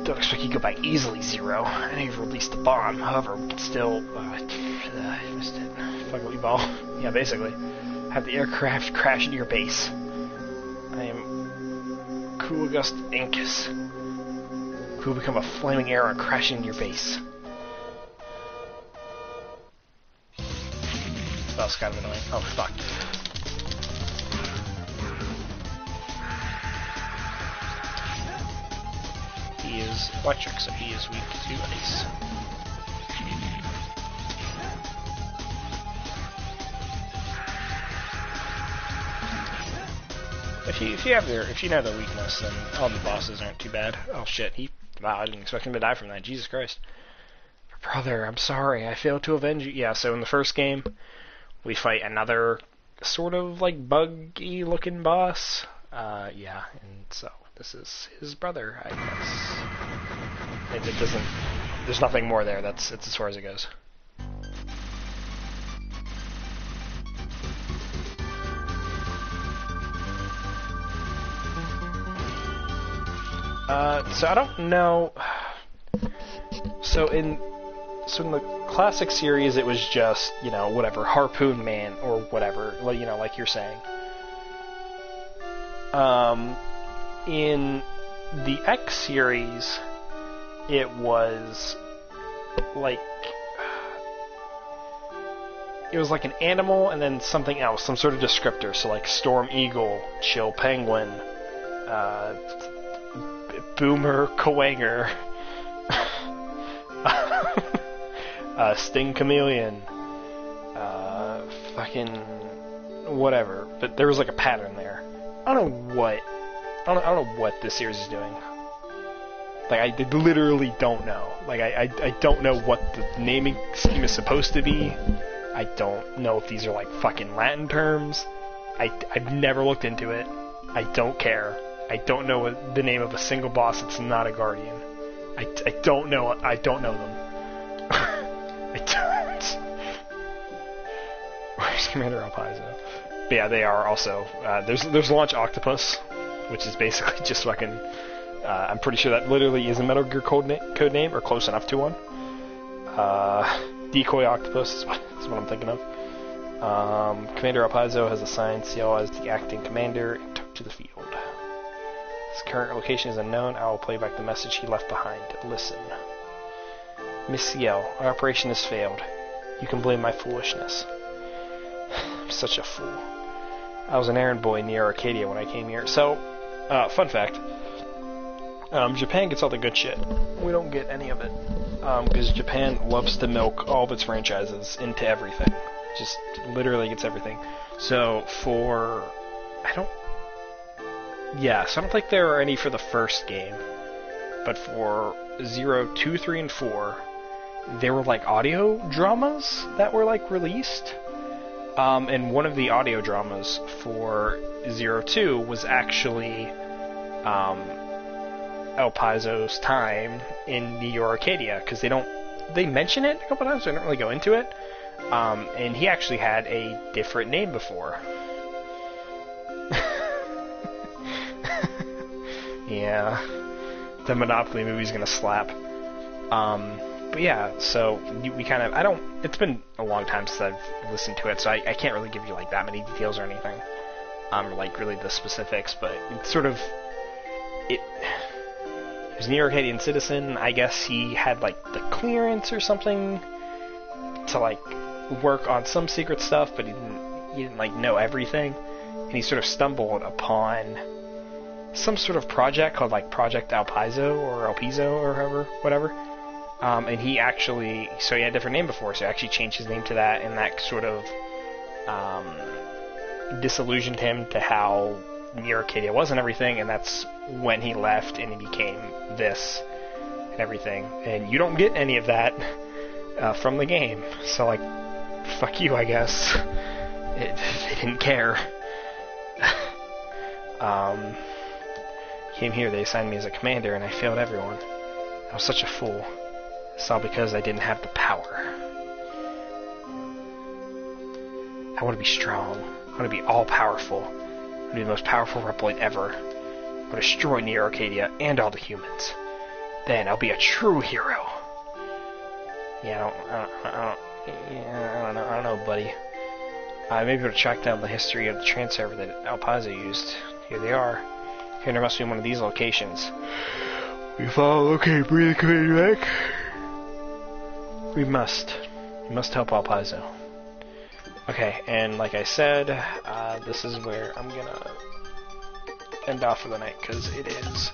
[SPEAKER 1] Don't expect you to go by easily, Zero. I know you've released the bomb, however, we can still... I missed it. Fuck what you ball. Yeah, basically. Have the aircraft crash into your base. I am Coolgust Incus, who will become a flaming arrow and crash into your base. That was kind of annoying. Oh, fuck. He is electric, so he is weak to ice. If you know the weakness, then all the bosses aren't too bad. Oh shit, wow, I didn't expect him to die from that. Jesus Christ. Brother, I'm sorry, I failed to avenge you. Yeah, so in the first game, we fight another sort of like buggy looking boss. Yeah, and so this is his brother, I guess. It doesn't, there's nothing more there, it's as far as it goes. So I don't know. So in the classic series, it was just, you know, whatever, Harpoon Man or whatever, you know, like you're saying. In the X series, it was like an animal and then something else, some sort of descriptor. So like Storm Eagle, Chill Penguin, Boomer Kawanger, Sting Chameleon, fucking whatever. But there was like a pattern there. I don't know what this series is doing. Like, I literally don't know. Like, I don't know what the naming scheme is supposed to be. I don't know if these are like fucking Latin terms. I've never looked into it. I don't care. I don't know what the name of a single boss that's not a Guardian. I don't know. I don't know them. I don't. Where's Commander Alpaizo? But yeah, they are also. There's Launch Octopus, which is basically just fucking. I'm pretty sure that literally is a Metal Gear code name, or close enough to one. Decoy Octopus is what I'm thinking of. Commander Alpaizo has assigned Ciel as the acting commander and took to the field. His current location is unknown. I will play back the message he left behind. Listen. Miss Ciel, our operation has failed. You can blame my foolishness. I'm such a fool. I was an errand boy near Arcadia when I came here. So, fun fact. Japan gets all the good shit. We don't get any of it. Because Japan loves to milk all of its franchises into everything. Just literally gets everything. So, I don't think there are any for the first game. But for 0, 2, 3, and 4, there were like audio dramas that were like released. And one of the audio dramas for 0, 2 was actually El Paizo's time in New Arcadia, because they mention it a couple times, so they don't really go into it. And he actually had a different name before. Yeah, the Monopoly movie's gonna slap. But yeah, so we kind of, it's been a long time since I've listened to it, so I can't really give you like that many details or anything. Like really the specifics, but it's sort of, he was a New Arcadian citizen. I guess he had like the clearance or something to like work on some secret stuff, but he didn't like know everything, and he sort of stumbled upon some sort of project called like Project El Paizo or El Pizo or whatever. And he actually, so he had a different name before, so he actually changed his name to that, and that sort of disillusioned him to how New Arcadia was and everything, and that's when he left and he became this and everything. And you don't get any of that from the game, so like, fuck you, I guess. They didn't care. Came here, they assigned me as a commander, and I failed everyone. I was such a fool. It's all because I didn't have the power. I want to be strong. I want to be all-powerful. I want to be the most powerful Reploid ever. I want to destroy New Arcadia and all the humans. Then I'll be a true hero. Yeah, I don't know, buddy. I may be able to track down the history of the transfer that El Paizo used. Here they are. Here there must be one of these locations. We follow. Okay, bring the commander back. We must help El Paizo. Okay, and like I said, this is where I'm gonna end off for the night, because it is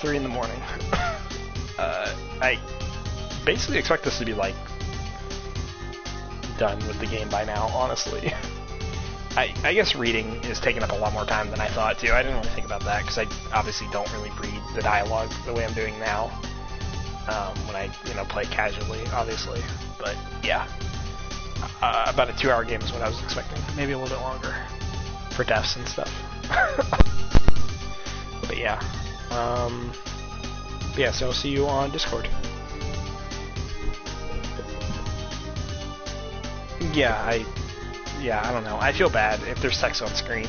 [SPEAKER 1] 3 in the morning. I basically expect this to be like done with the game by now, honestly. I guess reading is taking up a lot more time than I thought too. I didn't really think about that, because I obviously don't really read the dialogue the way I'm doing now when I play casually, obviously. But yeah, about a 2-hour game is what I was expecting. Maybe a little bit longer for deaths and stuff. But yeah, so I'll see you on Discord. Yeah, I don't know. I feel bad if there's text on screen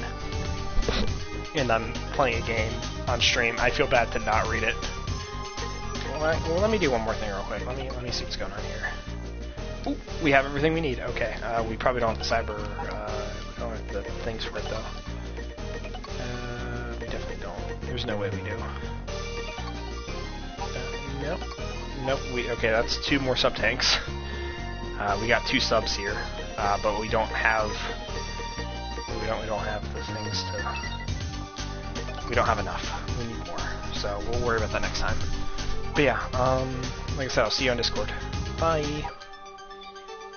[SPEAKER 1] and I'm playing a game on stream. I feel bad to not read it. Well, let me do one more thing real quick. Let me see what's going on here. Ooh, we have everything we need. Okay, we probably don't have the cyber. We don't have the things for it though. We definitely don't. There's no way we do. Nope. Okay, that's 2 more sub tanks. We got 2 subs here, but we don't have the things to. We don't have enough. We need more, so we'll worry about that next time. But yeah, like I said, I'll see you on Discord. Bye.